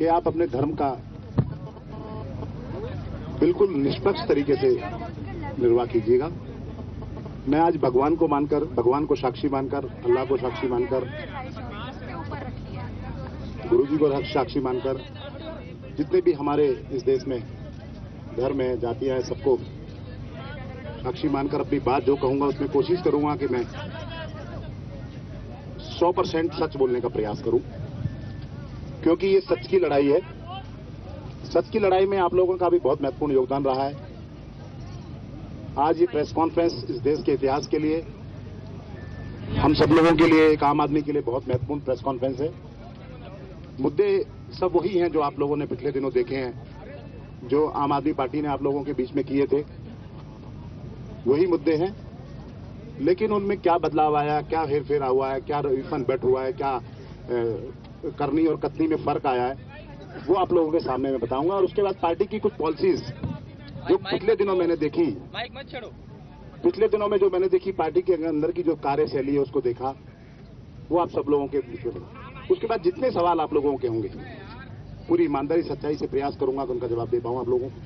कि आप अपने धर्म का बिल्कुल निष्पक्ष तरीके से निर्वाह कीजिएगा। मैं आज भगवान को मानकर, भगवान को साक्षी मानकर, अल्लाह को साक्षी मानकर, गुरु जी को साक्षी मानकर, जितने भी हमारे इस देश में धर्म है, जातियां हैं, सबको साक्षी मानकर अपनी बात जो कहूंगा उसमें कोशिश करूंगा कि मैं 100% सच बोलने का प्रयास करूं, क्योंकि ये सच की लड़ाई है। सच की लड़ाई में आप लोगों का भी बहुत महत्वपूर्ण योगदान रहा है। आज ये प्रेस कॉन्फ्रेंस इस देश के इतिहास के लिए, हम सब लोगों के लिए, एक आम आदमी के लिए बहुत महत्वपूर्ण प्रेस कॉन्फ्रेंस है। मुद्दे सब वही हैं जो आप लोगों ने पिछले दिनों देखे हैं, जो आम आदमी पार्टी ने आप लोगों के बीच में किए थे, वही मुद्दे हैं। लेकिन उनमें क्या बदलाव आया, क्या हेरफेर हुआ है, क्या रिफंड बेट हुआ है, क्या करनी और कथनी में फर्क आया है, वो आप लोगों के सामने मैं बताऊंगा। और उसके बाद पार्टी की कुछ पॉलिसीज जो पिछले दिनों मैंने देखी, पिछले दिनों में जो मैंने देखी पार्टी के अंदर की जो कार्यशैली है उसको देखा, वो आप सब लोगों के बीच में बताऊंगा। उसके बाद जितने सवाल आप लोगों के होंगे पूरी ईमानदारी सच्चाई से प्रयास करूंगा कि उनका जवाब दे पाऊं आप लोगों को,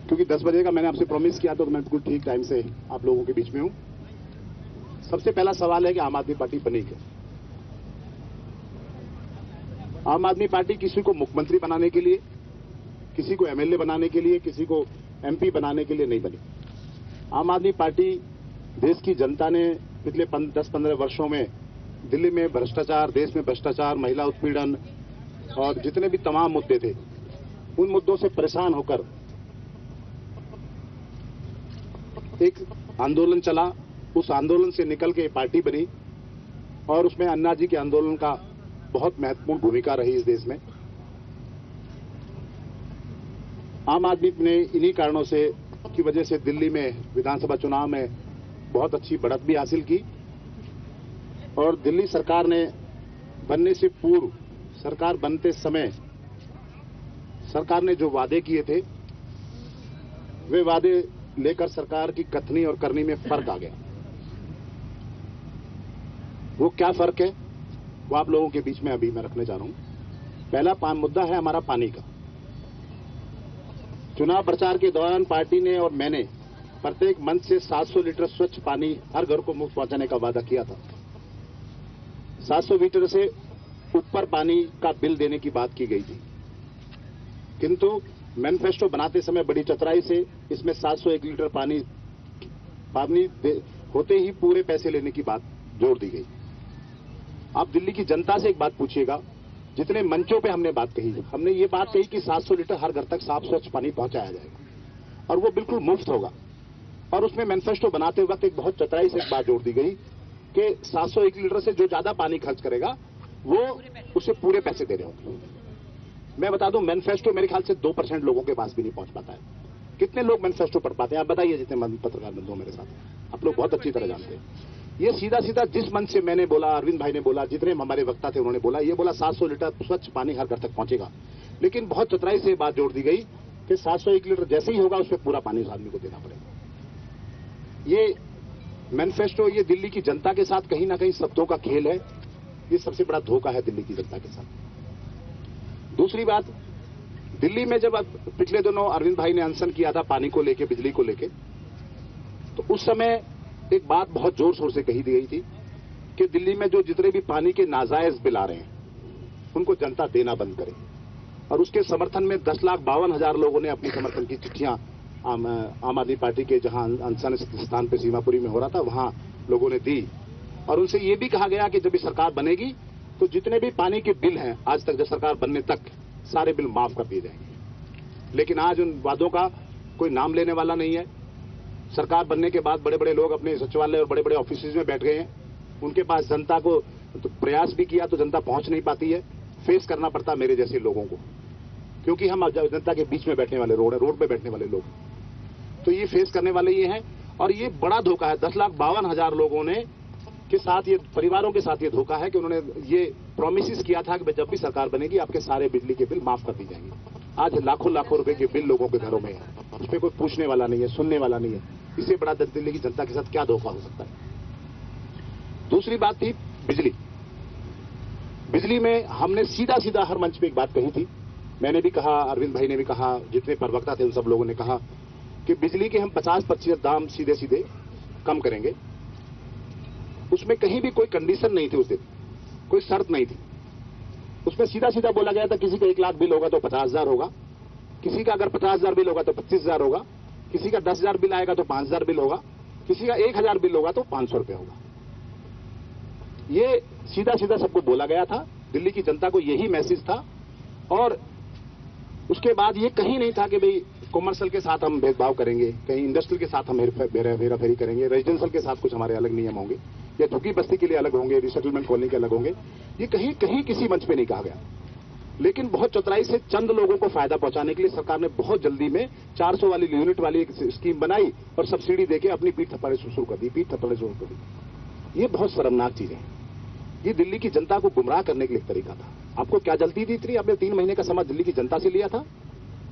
क्योंकि 10 बजे का मैंने आपसे प्रॉमिस किया तो मैं बिल्कुल ठीक टाइम से आप लोगों के बीच में हूं। सबसे पहला सवाल है कि आम आदमी पार्टी बनी क्या? आम आदमी पार्टी किसी को मुख्यमंत्री बनाने के लिए, किसी को एमएलए बनाने के लिए, किसी को एमपी बनाने के लिए नहीं बनी। आम आदमी पार्टी देश की जनता ने पिछले 10-15 वर्षों में दिल्ली में भ्रष्टाचार, देश में भ्रष्टाचार, महिला उत्पीड़न और जितने भी तमाम मुद्दे थे, उन मुद्दों से परेशान होकर एक आंदोलन चला। उस आंदोलन से निकल के पार्टी बनी और उसमें अन्ना जी के आंदोलन का बहुत महत्वपूर्ण भूमिका रही इस देश में। आम आदमी ने इन्हीं कारणों से की वजह से दिल्ली में विधानसभा चुनाव में बहुत अच्छी बढ़त भी हासिल की और दिल्ली सरकार ने बनने से पूर्व, सरकार बनते समय सरकार ने जो वादे किए थे, वे वादे लेकर सरकार की कथनी और करनी में फर्क आ गया। वो क्या फर्क है वो आप लोगों के बीच में अभी मैं रखने जा रहा हूं। पहला मुद्दा है हमारा पानी का। चुनाव प्रचार के दौरान पार्टी ने और मैंने प्रत्येक मंच से 700 लीटर स्वच्छ पानी हर घर को मुफ्त पहुंचाने का वादा किया था। 700 लीटर से ऊपर पानी का बिल देने की बात की गई थी, किंतु मैनिफेस्टो बनाते समय बड़ी चतुराई से इसमें 701 लीटर पानी होते ही पूरे पैसे लेने की बात जोड़ दी गई। आप दिल्ली की जनता से एक बात पूछिएगा, जितने मंचों पे हमने बात कही, हमने ये बात कही कि 700 लीटर हर घर तक साफ स्वच्छ पानी पहुंचाया जाएगा और वो बिल्कुल मुफ्त होगा। और उसमें मैनिफेस्टो बनाते वक्त एक बहुत चतुराई से एक बात जोड़ दी गई कि 701 लीटर से जो ज्यादा पानी खर्च करेगा वो उसे पूरे पैसे दे रहे होंगे। मैं बता दूं, मैनिफेस्टो मेरे ख्याल से 2% लोगों के पास भी नहीं पहुंच पाता है। कितने लोग मैनिफेस्टो पढ़ पाते हैं आप बताइए, जितने पत्रकार बंधु मेरे साथ, आप लोग बहुत अच्छी तरह जानते हैं। ये सीधा सीधा जिस मंच से मैंने बोला, अरविंद भाई ने बोला, जितने हमारे वक्ता थे उन्होंने बोला, ये बोला 700 लीटर स्वच्छ पानी हर घर तक पहुंचेगा। लेकिन बहुत चतुराई से बात जोड़ दी गई कि 701 लीटर जैसे ही होगा उसमें पूरा पानी उस आदमी को देना पड़ेगा। ये मैनिफेस्टो, ये दिल्ली की जनता के साथ कहीं ना कहीं शब्दों का खेल है। ये सबसे बड़ा धोखा है दिल्ली की जनता के साथ। दूसरी बात, दिल्ली में जब पिछले दिनों अरविंद भाई ने अनशन किया था पानी को लेके, बिजली को लेके, तो उस समय एक बात बहुत जोर शोर से कही गई थी कि दिल्ली में जो जितने भी पानी के नाजायज बिल आ रहे हैं उनको जनता देना बंद करे। और उसके समर्थन में 10,52,000 लोगों ने अपनी समर्थन की चिट्ठियां आम आदमी पार्टी के जहां अनशन स्थान पर सीमापुरी में हो रहा था वहां लोगों ने दी। और उनसे ये भी कहा गया कि जब ये सरकार बनेगी तो जितने भी पानी के बिल हैं आज तक, जब सरकार बनने तक, सारे बिल माफ कर दिए जाएंगे। लेकिन आज उन वादों का कोई नाम लेने वाला नहीं है। सरकार बनने के बाद बड़े बड़े लोग अपने सचिवालय और बड़े बड़े ऑफिस में बैठ गए हैं। उनके पास जनता को तो प्रयास भी किया तो जनता पहुंच नहीं पाती है। फेस करना पड़ता मेरे जैसे लोगों को, क्योंकि हम जनता के बीच में बैठने वाले रोड पे बैठने वाले लोग, तो ये फेस करने वाले ये हैं। और ये बड़ा धोखा है। 10,52,000 लोगों ने के साथ, ये परिवारों के साथ ये धोखा है कि उन्होंने ये प्रॉमिसेस किया था कि जब भी सरकार बनेगी आपके सारे बिजली के बिल माफ कर दी जाएंगे। आज लाखों लाखों रुपए के बिल लोगों के घरों में है, उस पर कोई पूछने वाला नहीं है, सुनने वाला नहीं है। इससे बड़ा दिल्ली की जनता के साथ क्या धोखा हो सकता है। दूसरी बात थी बिजली। बिजली में हमने सीधा सीधा हर मंच पे एक बात कही थी, मैंने भी कहा, अरविंद भाई ने भी कहा, जितने प्रवक्ता थे उन सब लोगों ने कहा कि बिजली के हम 50% दाम सीधे सीधे कम करेंगे। उसमें कहीं भी कोई कंडीशन नहीं थी, उस दिन कोई शर्त नहीं थी। उसमें सीधा सीधा बोला गया था किसी का 1 लाख बिल होगा तो 50,000 होगा, किसी का अगर 50,000 बिल होगा तो 25,000 होगा, किसी का 10,000 बिल आएगा तो 5,000 बिल होगा, किसी का 1,000 बिल होगा तो 500 रुपये होगा। ये सीधा सीधा सबको बोला गया था, दिल्ली की जनता को यही मैसेज था। और उसके बाद ये कहीं नहीं था कि भाई कॉमर्शियल के साथ हम भेदभाव करेंगे, कहीं इंडस्ट्रियल के साथ हम हेराफेरी करेंगे, रेजिडेंशियल के साथ कुछ हमारे अलग नियम होंगे, या झुग्गी बस्ती के लिए अलग होंगे, रिसेटलमेंट कॉलोनी के अलग होंगे। ये कहीं कहीं किसी मंच पे नहीं कहा गया। लेकिन बहुत चतुराई से चंद लोगों को फायदा पहुंचाने के लिए सरकार ने बहुत जल्दी में 400 वाली यूनिट वाली एक स्कीम बनाई और सब्सिडी देके अपनी पीठ थप्पड़े शुरू कर दी। ये बहुत शर्मनाक चीजें हैं। ये दिल्ली की जनता को गुमराह करने के लिए एक तरीका था। आपको क्या जल्दी थी इतनी? आपने 3 महीने का समय दिल्ली की जनता से लिया था।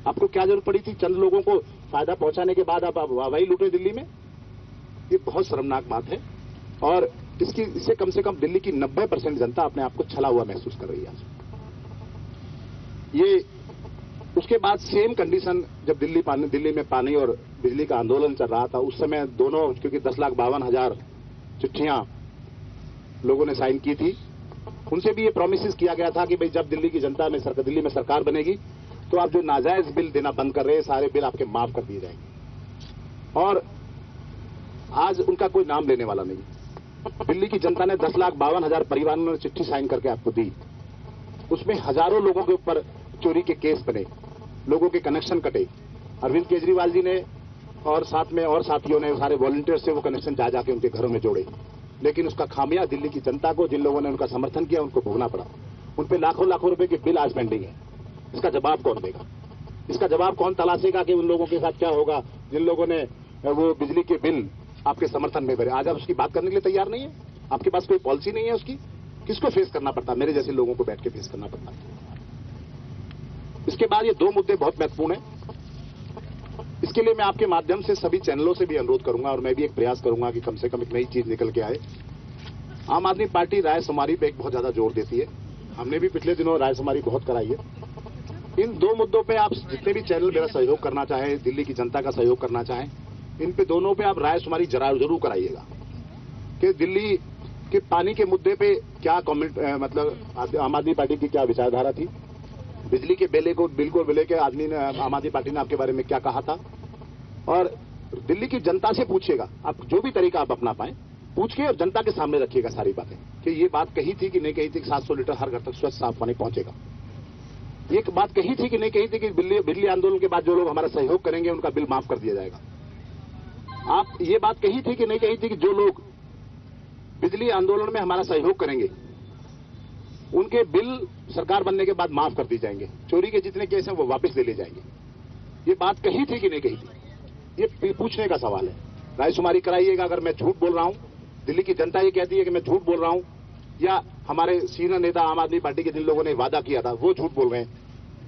आपको क्या जरूरत पड़ी थी चंद लोगों को फायदा पहुंचाने के बाद आप वाहवाही लूटे दिल्ली में? ये बहुत शर्मनाक बात है। और इससे कम से कम दिल्ली की 90% जनता अपने आप को छला हुआ महसूस कर रही है आज। ये उसके बाद सेम कंडीशन जब दिल्ली में पानी और बिजली का आंदोलन चल रहा था, उस समय दोनों, क्योंकि 10,52,000 चिट्ठियां लोगों ने साइन की थी, उनसे भी ये प्रोमिस किया गया था कि भाई जब दिल्ली में सरकार बनेगी तो आप जो नाजायज बिल देना बंद कर रहे हैं सारे बिल आपके माफ कर दिए जाएंगे। और आज उनका कोई नाम लेने वाला नहीं। दिल्ली की जनता ने 10,52,000 परिवारों ने चिट्ठी साइन करके आपको दी। उसमें हजारों लोगों के ऊपर चोरी के केस बने, लोगों के कनेक्शन कटे। अरविंद केजरीवाल जी ने और साथ में और साथियों ने, सारे वॉलंटियर से वो कनेक्शन जा जाके उनके घरों में जोड़े। लेकिन उसका खामिया दिल्ली की जनता को, जिन लोगों ने उनका समर्थन किया, उनको भोगना पड़ा। उन पे लाखों लाखों रुपए के बिल आज पेंडिंग है। इसका जवाब कौन देगा? इसका जवाब कौन तलाशेगा कि उन लोगों के साथ क्या होगा जिन लोगों ने वो बिजली के बिल आपके समर्थन में भरे? आज आप उसकी बात करने के लिए तैयार नहीं है। आपके पास कोई पॉलिसी नहीं है उसकी। किसको फेस करना पड़ता? मेरे जैसे लोगों को बैठ के फेस करना पड़ता। इसके बाद ये 2 मुद्दे बहुत महत्वपूर्ण हैं। इसके लिए मैं आपके माध्यम से सभी चैनलों से भी अनुरोध करूंगा और मैं भी एक प्रयास करूंगा कि कम से कम एक नई चीज निकल के आए। आम आदमी पार्टी रायशुमारी पे एक बहुत ज्यादा जोर देती है। हमने भी पिछले दिनों रायशुमारी बहुत कराई है। इन 2 मुद्दों पे आप जितने भी चैनल मेरा सहयोग करना चाहें, दिल्ली की जनता का सहयोग करना चाहें, इन पे दोनों पे आप रायशुमारी जरूर कराइएगा कि दिल्ली के पानी के मुद्दे पे क्या कमेंट, मतलब आम आदमी पार्टी की क्या विचारधारा थी, बिजली के बिल को लेकर आम आदमी पार्टी ने आपके बारे में क्या कहा था। और दिल्ली की जनता से पूछिएगा, आप जो भी तरीका आप अपना पाएं पूछ के और जनता के सामने रखिएगा सारी बातें कि ये बात कही थी कि नहीं कही थी कि 700 लीटर हर घर तक स्वच्छ साफ पानी पहुंचेगा। ये बात कही थी कि नहीं कही थी कि बिजली आंदोलन के बाद जो लोग हमारा सहयोग करेंगे उनका बिल माफ कर दिया जाएगा। आप ये बात कही थी कि नहीं कही थी कि जो लोग बिजली आंदोलन में हमारा सहयोग करेंगे उनके बिल सरकार बनने के बाद माफ कर दिए जाएंगे, चोरी के जितने केस हैं वो वापस ले लिए जाएंगे। ये बात कही थी कि नहीं कही थी? ये पूछने का सवाल है। रायशुमारी कराइएगा। अगर मैं झूठ बोल रहा हूं, दिल्ली की जनता ये कहती है कि मैं झूठ बोल रहा हूं, या हमारे सीनियर नेता आम आदमी पार्टी के जिन लोगों ने वादा किया था वो झूठ बोल रहे हैं,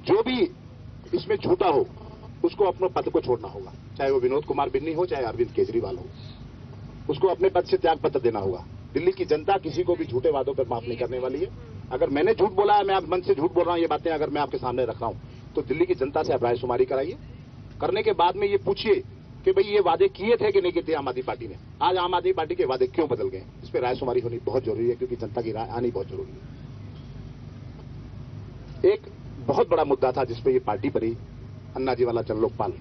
जो भी इसमें झूठा हो उसको अपने पद को छोड़ना होगा। चाहे वो विनोद कुमार बिन्नी हो, चाहे अरविंद केजरीवाल हो, उसको अपने पद से त्याग पत्र देना होगा। दिल्ली की जनता किसी को भी झूठे वादों पर माफ नहीं करने वाली है। अगर मैंने झूठ बोला है, मैं आप मन से झूठ बोल रहा हूं, ये बातें अगर मैं आपके सामने रख रहा हूं, तो दिल्ली की जनता से आप रायशुमारी कराइए। करने के बाद में ये पूछिए कि भाई ये वादे किए थे कि नहीं किए थे आम आदमी पार्टी ने। आज आम आदमी पार्टी के वादे क्यों बदल गए? इस पर रायशुमारी होनी बहुत जरूरी है, क्योंकि जनता की राय आनी बहुत जरूरी है। एक बहुत बड़ा मुद्दा था जिसपे ये पार्टी बनी, अन्ना जी वाला जनलोकपाल।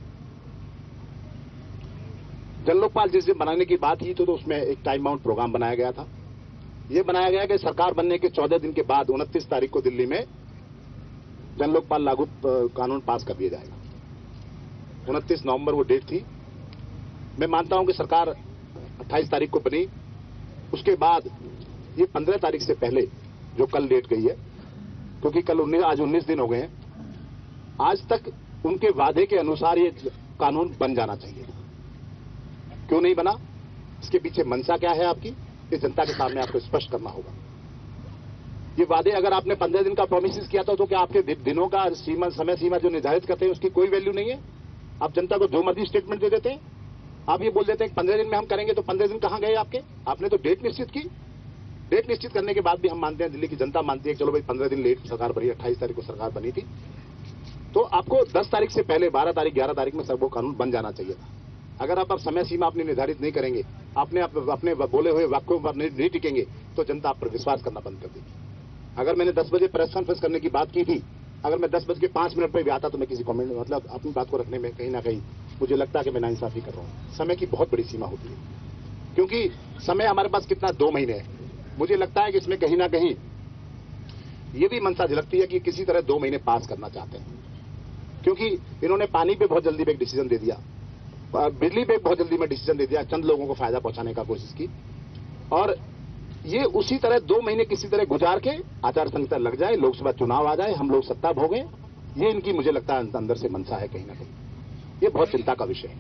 जनलोकपाल जिस दिन बनाने की बात की तो उसमें एक टाइम बाउंड प्रोग्राम बनाया गया था। यह बनाया गया कि सरकार बनने के 14 दिन के बाद 29 तारीख को दिल्ली में जनलोकपाल लागू कानून पास कर दिया जाएगा। 29 नवंबर वो डेट थी। मैं मानता हूं कि सरकार 28 तारीख को बनी, उसके बाद ये 15 तारीख से पहले जो कल डेट गई है, क्योंकि आज 19 दिन हो गए हैं, आज तक उनके वादे के अनुसार ये कानून बन जाना चाहिए। क्यों नहीं बना? इसके पीछे मंशा क्या है आपकी, ये जनता के सामने आपको स्पष्ट करना होगा। ये वादे अगर आपने 15 दिन का प्रोमिस किया था तो क्या आपके दिनों का समय सीमा जो निर्धारित करते हैं उसकी कोई वैल्यू नहीं है? आप जनता को जो मर्जी स्टेटमेंट दे देते हैं। आप ये बोल देते हैं कि 15 दिन में हम करेंगे, तो 15 दिन कहां गए आपके? आपने तो डेट निश्चित की। डेट निश्चित करने के बाद भी हम मानते हैं, दिल्ली की जनता मानती है कि चलो भाई 15 दिन लेट सरकार बनी, 28 तारीख को सरकार बनी थी, तो आपको 10 तारीख से पहले 12 तारीख 11 तारीख में सब वो कानून बन जाना चाहिए था। अगर आप समय सीमा अपनी निर्धारित नहीं करेंगे, अपने बोले हुए वाक्यों पर नहीं टिकेंगे, तो जनता आप पर विश्वास करना बंद कर देगी। अगर मैंने 10 बजे प्रेस कॉन्फ्रेंस करने की बात की थी, अगर मैं 10:05 पर भी आता तो मैं किसी कमेंट में मतलब अपनी बात को रखने में कहीं ना कहीं मुझे लगता है कि मैं नाइंसाफी कर रहा हूं। समय की बहुत बड़ी सीमा होती है, क्योंकि समय हमारे पास कितना 2 महीने है। मुझे लगता है कि इसमें कहीं ना कहीं ये भी मंशा झलकती है कि किसी तरह 2 महीने पास करना चाहते हैं, क्योंकि इन्होंने पानी पे बहुत जल्दी में एक डिसीजन दे दिया, बिजली पे बहुत जल्दी में डिसीजन दे दिया, चंद लोगों को फायदा पहुंचाने का कोशिश की, और ये उसी तरह 2 महीने किसी तरह गुजार के आचार संहिता लग जाए, लोकसभा चुनाव आ जाए, हम लोग सत्ता भोगें, ये इनकी मुझे लगता है अंदर से मंशा है कहीं ना कहीं। ये बहुत चिंता का विषय है,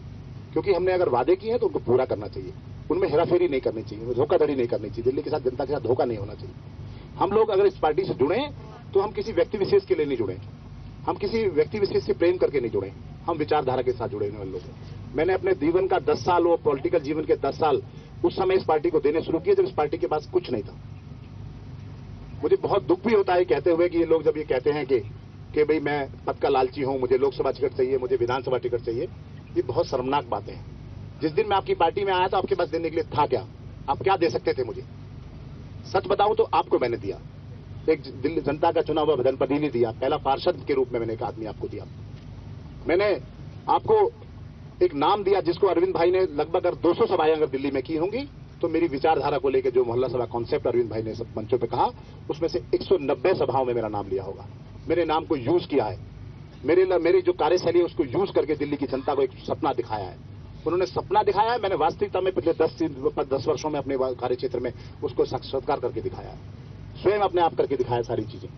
क्योंकि हमने अगर वादे किए हैं तो उनको पूरा करना चाहिए, उनमें हेराफेरी नहीं करनी चाहिए, धोखाधड़ी नहीं करनी चाहिए, दिल्ली के साथ जनता के साथ धोखा नहीं होना चाहिए। हम लोग अगर इस पार्टी से जुड़े तो हम किसी व्यक्ति विशेष के लिए नहीं जुड़े, हम किसी व्यक्ति विशेष से प्रेम करके नहीं जुड़े, हम विचारधारा के साथ जुड़े हुए लोग हैं। मैंने अपने जीवन का 10 साल, वो पॉलिटिकल जीवन के 10 साल उस समय इस पार्टी को देने शुरू किए जब इस पार्टी के पास कुछ नहीं था। मुझे बहुत दुख भी होता है कहते हुए कि ये लोग जब ये कहते हैं कि भाई मैं पद का लालची हूं, मुझे लोकसभा टिकट चाहिए, मुझे विधानसभा टिकट चाहिए, ये बहुत शर्मनाक बातें हैं। जिस दिन मैं आपकी पार्टी में आया था आपके पास देने के लिए था क्या? आप क्या दे सकते थे मुझे? सच बताऊं तो आपको मैंने दिया, एक दिल्ली जनता का चुना हुआ जनप्रतिनिधि दिया, पहला पार्षद के रूप में मैंने एक आदमी आपको दिया। मैंने आपको एक नाम दिया जिसको अरविंद भाई ने लगभग अगर 200 सभाएं अगर दिल्ली में की होंगी तो मेरी विचारधारा को लेकर जो मोहल्ला सभा कॉन्सेप्ट अरविंद भाई ने सब मंचों पे कहा, उसमें से 190 सभाओं में मेरा नाम लिया होगा। मेरे नाम को यूज किया है, मेरी जो कार्यशैली है उसको यूज करके दिल्ली की जनता को एक सपना दिखाया है। उन्होंने सपना दिखाया है, मैंने वास्तविकता में पिछले 10 वर्षों में अपने कार्य क्षेत्र में उसको साक्षात्कार करके दिखाया है, स्वयं अपने आप करके दिखाया सारी चीजें।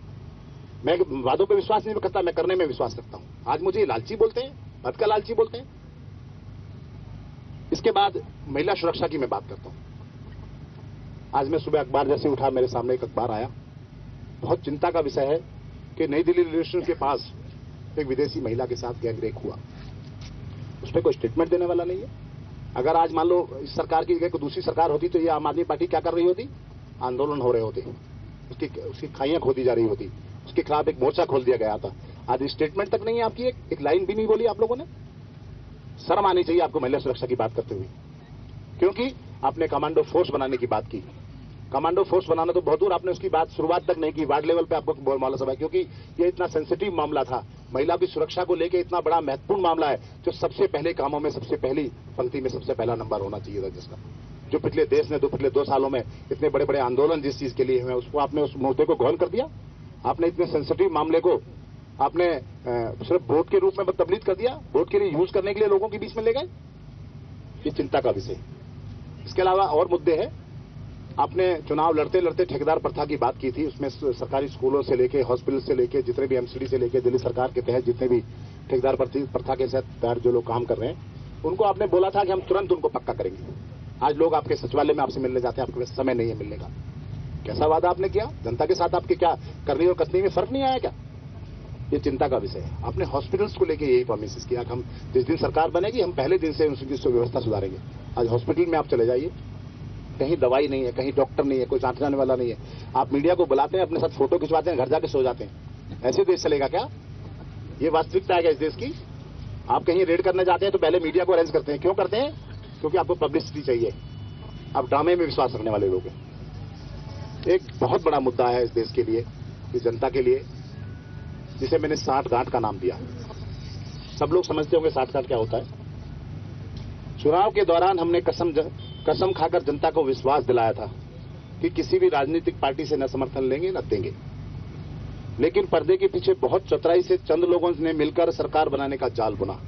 मैं वादों पर विश्वास नहीं करता, मैं करने में विश्वास करता हूं। आज मुझे लालची बोलते हैं, पद का लालची बोलते हैं। इसके बाद महिला सुरक्षा की मैं बात करता हूं। आज मैं सुबह अखबार जैसे उठा, मेरे सामने एक अखबार आया, बहुत चिंता का विषय है कि नई दिल्ली रेलवे स्टेशन के पास एक विदेशी महिला के साथ गैंगरेप हुआ। उस पर कोई स्टेटमेंट देने वाला नहीं है। अगर आज मान लो इस सरकार की जगह कोई दूसरी सरकार होती तो ये आम आदमी पार्टी क्या कर रही होती? आंदोलन हो रहे होते, उसकी खाइयां खोदी जा रही होती, उसके खिलाफ एक मोर्चा खोल दिया गया था। आज स्टेटमेंट तक नहीं है आपकी, एक लाइन भी नहीं बोली आप लोगों ने। शर्म आनी चाहिए आपको महिला सुरक्षा की बात करते हुए, क्योंकि आपने कमांडो फोर्स बनाने की बात की। कमांडो फोर्स बनाना तो बहुत दूर, आपने उसकी बात शुरुआत तक नहीं की। वार्ड लेवल पे आपको मालूम सभा, क्योंकि ये इतना सेंसिटिव मामला था, महिला की सुरक्षा को लेकर इतना बड़ा महत्वपूर्ण मामला है, जो सबसे पहले कामों में सबसे पहली पंक्ति में सबसे पहला नंबर होना चाहिए था, जिसका जो पिछले देश ने पिछले 2 सालों में इतने बड़े बड़े आंदोलन जिस चीज के लिए हुए, उसको आपने उस मुद्दे को गौन कर दिया। आपने इतने सेंसिटिव मामले को आपने सिर्फ वोट के रूप में तबलीग कर दिया, वोट के लिए यूज करने के लिए लोगों के बीच में ले गए। ये चिंता का विषय। इसके अलावा और मुद्दे हैं। आपने चुनाव लड़ते लड़ते ठेकेदार प्रथा की बात की थी, उसमें सरकारी स्कूलों से लेके हॉस्पिटल से लेके जितने भी एमसीडी से लेके दिल्ली सरकार के तहत जितने भी ठेकेदार प्रथा के तहत जो लोग काम कर रहे हैं, उनको आपने बोला था कि हम तुरंत उनको पक्का करेंगे। आज लोग आपके सचिवालय में आपसे मिलने जाते हैं, आपके पास समय नहीं है मिलने का। कैसा वादा आपने किया जनता के साथ? आपके क्या करनी और कसनी में फर्क नहीं आया क्या? ये चिंता का विषय है। आपने हॉस्पिटल्स को लेके यही प्रॉमिस किया कि हम जिस दिन सरकार बनेगी हम पहले दिन से उनकी व्यवस्था सुधारेंगे। आज हॉस्पिटल में आप चले जाइए, कहीं दवाई नहीं है, कहीं डॉक्टर नहीं है, कोई जांच जाने वाला नहीं है। आप मीडिया को बुलाते हैं, अपने साथ फोटो खिंचवाते हैं, घर जाके सो जाते हैं। ऐसे देश चलेगा क्या? ये वास्तविकता है क्या इस देश की? आप कहीं रेड करने जाते हैं तो पहले मीडिया को अरेंज करते हैं। क्यों करते हैं? क्योंकि आपको पब्लिसिटी चाहिए। आप ड्रामे में विश्वास रखने वाले लोग हैं। एक बहुत बड़ा मुद्दा है इस देश के लिए, इस जनता के लिए, जिसे मैंने 60 गांठ का नाम दिया। सब लोग समझते होंगे 60 गांठ क्या होता है। चुनाव के दौरान हमने कसम खाकर जनता को विश्वास दिलाया था कि किसी भी राजनीतिक पार्टी से न समर्थन लेंगे न देंगे, लेकिन पर्दे के पीछे बहुत चतुराई से चंद लोगों ने मिलकर सरकार बनाने का जाल बुना।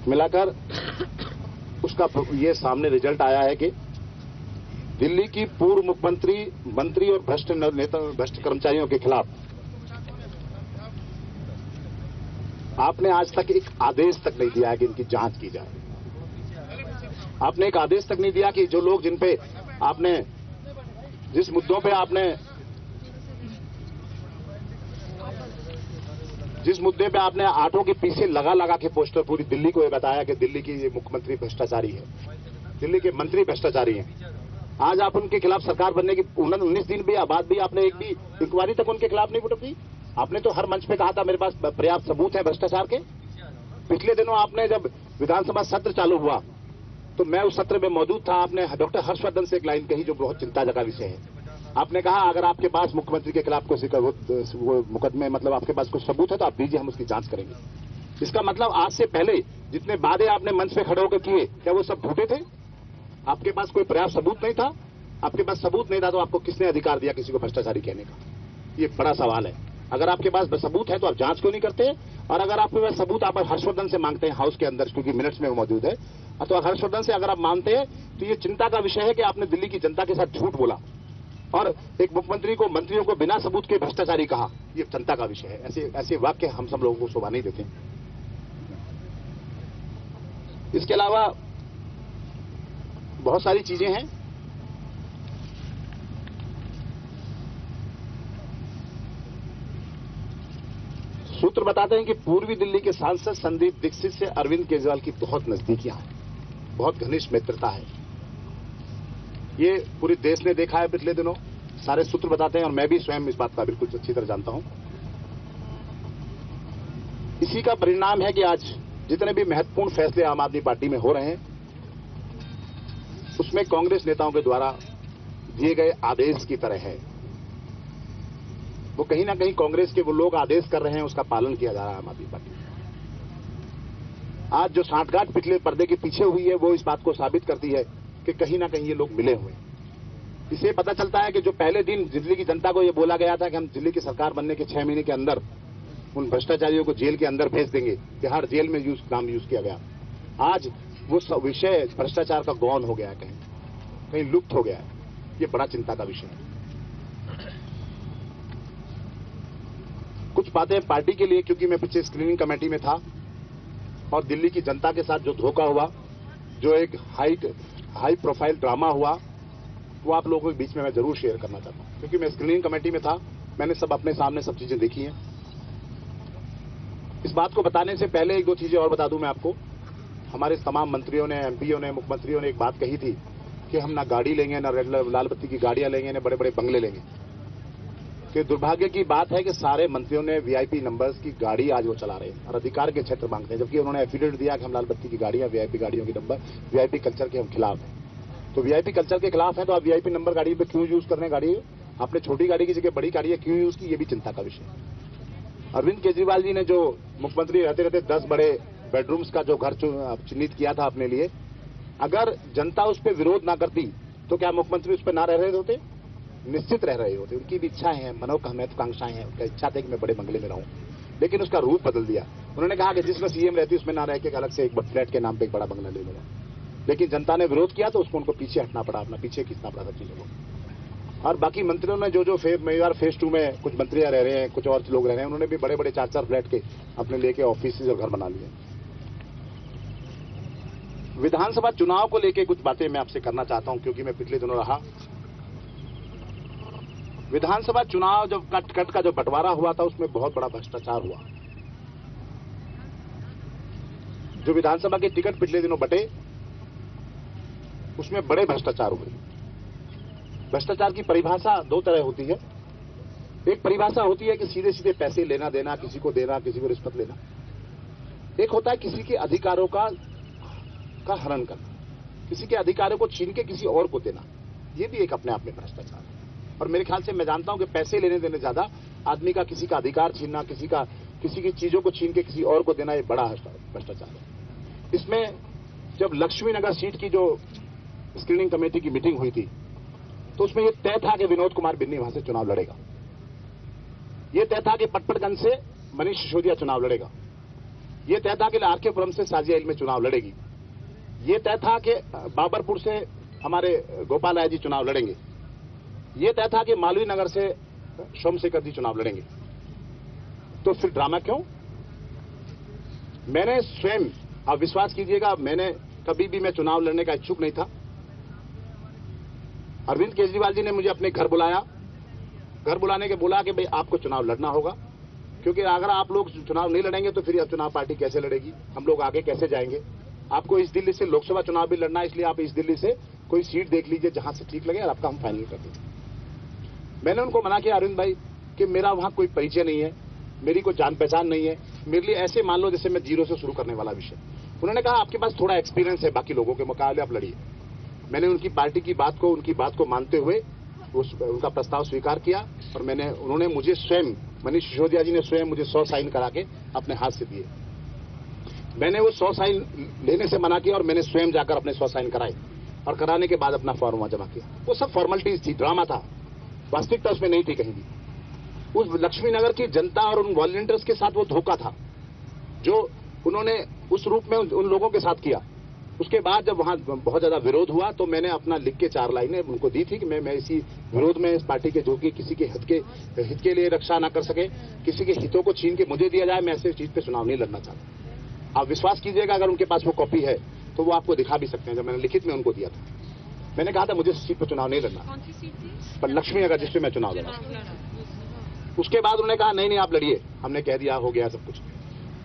मिलाकर उसका ये सामने रिजल्ट आया है कि दिल्ली की पूर्व मुख्यमंत्री, मंत्री और भ्रष्ट कर्मचारियों के खिलाफ आपने आज तक एक आदेश तक नहीं दिया है कि इनकी जांच की जाए। आपने एक आदेश तक नहीं दिया कि जो लोग जिन पे आपने जिस मुद्दों पे आपने जिस मुद्दे पे आपने आठों के पीछे लगा के पोस्टर पूरी दिल्ली को ये बताया कि दिल्ली की ये मुख्यमंत्री भ्रष्टाचारी है, दिल्ली के मंत्री भ्रष्टाचारी हैं। आज आप उनके खिलाफ सरकार बनने की 19 दिन भी बाद भी आपने एक भी इंक्वायरी तक उनके खिलाफ नहीं की। आपने तो हर मंच पे कहा था मेरे पास पर्याप्त सबूत है भ्रष्टाचार के। पिछले दिनों आपने जब विधानसभा सत्र चालू हुआ तो मैं उस सत्र में मौजूद था। आपने डॉक्टर हर्षवर्धन से एक लाइन कही जो बहुत चिंताजनक विषय है। आपने कहा अगर आपके पास मुख्यमंत्री के खिलाफ कोई मुकदमे मतलब आपके पास कुछ सबूत है तो आप दीजिए, हम उसकी जांच करेंगे। इसका मतलब आज से पहले जितने वादे आपने मंच पे खड़े होकर किए क्या वो सब झूठे थे? आपके पास कोई पर्याप्त सबूत नहीं था? आपके पास सबूत नहीं था तो आपको किसने अधिकार दिया किसी को भ्रष्टाचारी कहने का? ये बड़ा सवाल है। अगर आपके पास सबूत है तो आप जांच क्यों नहीं करते? और अगर आपके पास सबूत आप हर्षवर्धन से मांगते हैं हाउस के अंदर, क्योंकि मिनट्स में वो मौजूद है, तो हर्षवर्धन से अगर आप मानते हैं तो ये चिंता का विषय है कि आपने दिल्ली की जनता के साथ झूठ बोला और एक मुख्यमंत्री को मंत्रियों को बिना सबूत के भ्रष्टाचारी कहा। ये चिंता का विषय है। ऐसे वाक्य हम सब लोगों को शोभा नहीं देते। इसके अलावा बहुत सारी चीजें हैं। सूत्र बताते हैं कि पूर्वी दिल्ली के सांसद संदीप दीक्षित से अरविंद केजरीवाल की बहुत नजदीकियां हैं, बहुत घनिष्ठ मित्रता है। ये पूरे देश ने देखा है पिछले दिनों, सारे सूत्र बताते हैं और मैं भी स्वयं इस बात का बिल्कुल अच्छी तरह जानता हूं। इसी का परिणाम है कि आज जितने भी महत्वपूर्ण फैसले आम आदमी पार्टी में हो रहे हैं उसमें कांग्रेस नेताओं के द्वारा दिए गए आदेश की तरह है। वो कहीं ना कहीं कांग्रेस के वो लोग आदेश कर रहे हैं उसका पालन किया जा रहा है आम आदमी पार्टी। आज जो सांठगांठ पिछले पर्दे के पीछे हुई है वो इस बात को साबित करती है कि कहीं ना कहीं ये लोग मिले हुए हैं। इससे पता चलता है कि जो पहले दिन दिल्ली की जनता को ये बोला गया था कि हम दिल्ली की सरकार बनने के 6 महीने के अंदर उन भ्रष्टाचारियों को जेल के अंदर भेज देंगे, तिहाड़ जेल में नाम यूज किया गया। आज वो विषय भ्रष्टाचार का गौन हो गया है, कहीं लुप्त हो गया है। ये बड़ा चिंता का विषय है। कुछ बातें पार्टी के लिए, क्योंकि मैं पीछे स्क्रीनिंग कमेटी में था और दिल्ली की जनता के साथ जो धोखा हुआ, जो एक हाई प्रोफाइल ड्रामा हुआ, वो आप लोगों के बीच में मैं जरूर शेयर करना चाहता हूं। क्योंकि मैं स्क्रीनिंग कमेटी में था, मैंने सब अपने सामने सब चीजें देखी हैं। इस बात को बताने से पहले एक दो चीजें और बता दूं मैं आपको। हमारे तमाम मंत्रियों ने, एमपीओ ने, मुख्यमंत्रियों ने एक बात कही थी कि हम ना गाड़ी लेंगे, ना लाल बत्ती की गाड़ियां लेंगे, ना बड़े बड़े बंगले लेंगे। कि दुर्भाग्य की बात है कि सारे मंत्रियों ने वीआईपी नंबर्स की गाड़ी आज वो चला रहे हैं और अधिकार के क्षेत्र मांगते हैं, जबकि उन्होंने एफिडेविट दिया कि हम लाल बत्ती की गाड़ियां, वीआईपी गाड़ियों के नंबर, वीआईपी कल्चर के हम खिलाफ हैं। तो वीआईपी कल्चर के खिलाफ है तो आप वीआईपी नंबर गाड़ी पे क्यों यूज कर रहे हैं? गाड़ी आपने छोटी गाड़ी की जगह बड़ी गाड़ियां क्यों यूज की? ये भी चिंता का विषय है। अरविंद केजरीवाल जी ने जो मुख्यमंत्री रहते रहते 10 बड़े बेडरूम्स का जो घर चिन्हित किया था अपने लिए, अगर जनता उस पर विरोध ना करती तो क्या मुख्यमंत्री उस पर ना रह रहे होते? निश्चित रह रहे होते। उनकी भी इच्छाएं हैं, महत्वाकांक्षाएं हैं। उनका इच्छा थी कि मैं बड़े बंगले में रहूं, लेकिन उसका रूप बदल दिया। उन्होंने कहा कि जिसमें सीएम रहती उसमें ना रह के अलग से एक फ्लैट के नाम पे एक बड़ा बंगला ले लूंगा। लेकिन जनता ने विरोध किया तो उसको उनको पीछे हटना पड़ा, अपना पीछे खींचना पड़ा सब चीजों को। और बाकी मंत्रियों ने जो फेज 2 में कुछ मंत्रियां रह रहे हैं, कुछ और लोग रह रहे हैं, उन्होंने भी बड़े बड़े 4-4 फ्लैट के अपने लेके ऑफिस और घर बना लिए। विधानसभा चुनाव को लेकर कुछ बातें मैं आपसे करना चाहता हूं, क्योंकि मैं पिछले दिनों रहा। विधानसभा चुनाव जब कट का जो बंटवारा हुआ था उसमें बहुत बड़ा भ्रष्टाचार हुआ। जो विधानसभा के टिकट पिछले दिनों बटे उसमें बड़े भ्रष्टाचार हुए। भ्रष्टाचार की परिभाषा 2 तरह होती है। एक परिभाषा होती है कि सीधे सीधे पैसे लेना देना, किसी को देना, किसी को रिश्वत लेना। एक होता है किसी के अधिकारों का हनन करना, किसी के अधिकारों को छीन के किसी और को देना। ये भी एक अपने आप में भ्रष्टाचार है। और मेरे ख्याल से मैं जानता हूं कि पैसे लेने देने ज्यादा आदमी का किसी का अधिकार छीनना, किसी की चीजों को छीन के किसी और को देना, ये बड़ा भ्रष्टाचार है। इसमें जब लक्ष्मी नगर सीट की जो स्क्रीनिंग कमेटी की मीटिंग हुई थी तो उसमें यह तय था कि विनोद कुमार बिन्नी वहां से चुनाव लड़ेगा। यह तय था कि पटपड़गंज से मनीष सिसोदिया चुनाव लड़ेगा। यह तय था कि आरकेपुरम से साजिया इल्मे चुनाव लड़ेगी। यह तय था कि बाबरपुर से हमारे गोपाल राय जी चुनाव लड़ेंगे। यह तय था कि मालवीय नगर से सोमशेखर जी चुनाव लड़ेंगे। तो फिर ड्रामा क्यों? मैंने स्वयं, आप विश्वास कीजिएगा, मैंने कभी भी मैं चुनाव लड़ने का इच्छुक नहीं था। अरविंद केजरीवाल जी ने मुझे अपने घर बुलाया, घर बुलाने के बोला कि भाई आपको चुनाव लड़ना होगा, क्योंकि अगर आप लोग चुनाव नहीं लड़ेंगे तो फिर यह चुनाव पार्टी कैसे लड़ेगी, हम लोग आगे कैसे जाएंगे। आपको इस दिल्ली से लोकसभा चुनाव भी लड़ना है, इसलिए आप इस दिल्ली से कोई सीट देख लीजिए जहां से ठीक लगे और आपका हम फाइनल कर देंगे। मैंने उनको मना किया अरविंद भाई कि मेरा वहां कोई परिचय नहीं है, मेरी कोई जान पहचान नहीं है, मेरे लिए ऐसे मान लो जैसे मैं जीरो से शुरू करने वाला विषय। उन्होंने कहा आपके पास थोड़ा एक्सपीरियंस है बाकी लोगों के मुकाबले, आप लड़िए। मैंने उनकी पार्टी की बात को, उनकी बात को मानते हुए उनका प्रस्ताव स्वीकार किया और उन्होंने मुझे स्वयं, मनीष सिसोदिया जी ने स्वयं मुझे 100 साइन करा के अपने हाथ से दिए। मैंने वो 100 साइन लेने से मना किया और मैंने स्वयं जाकर अपने 100 साइन कराए और कराने के बाद अपना फॉर्म जमा किया। वो सब फॉर्मेलिटीज थी, ड्रामा था, वास्तविकता उसमें नहीं थी कहीं भी। उस लक्ष्मीनगर की जनता और उन वॉलंटियर्स के साथ वो धोखा था जो उन्होंने उस रूप में उन लोगों के साथ किया। उसके बाद जब वहां बहुत ज्यादा विरोध हुआ तो मैंने अपना लिख के 4 लाइनें उनको दी थी कि मैं इसी विरोध में इस पार्टी के जो कि किसी के हित के लिए रक्षा ना कर सके, किसी के हितों को छीन के मुझे दिया जाए, मैं ऐसे चीज पे चुनाव नहीं लड़ना चाहता। आप विश्वास कीजिएगा, अगर उनके पास वो कॉपी है तो वो आपको दिखा भी सकते हैं। जब मैंने लिखित में उनको दिया था, मैंने कहा था मुझे इस सीट पर चुनाव नहीं लड़ना, पर लक्ष्मीनगर जिस पे मैं चुनाव लड़ा। उसके बाद उन्होंने कहा नहीं आप लड़िए। हमने कह दिया, हो गया सब कुछ।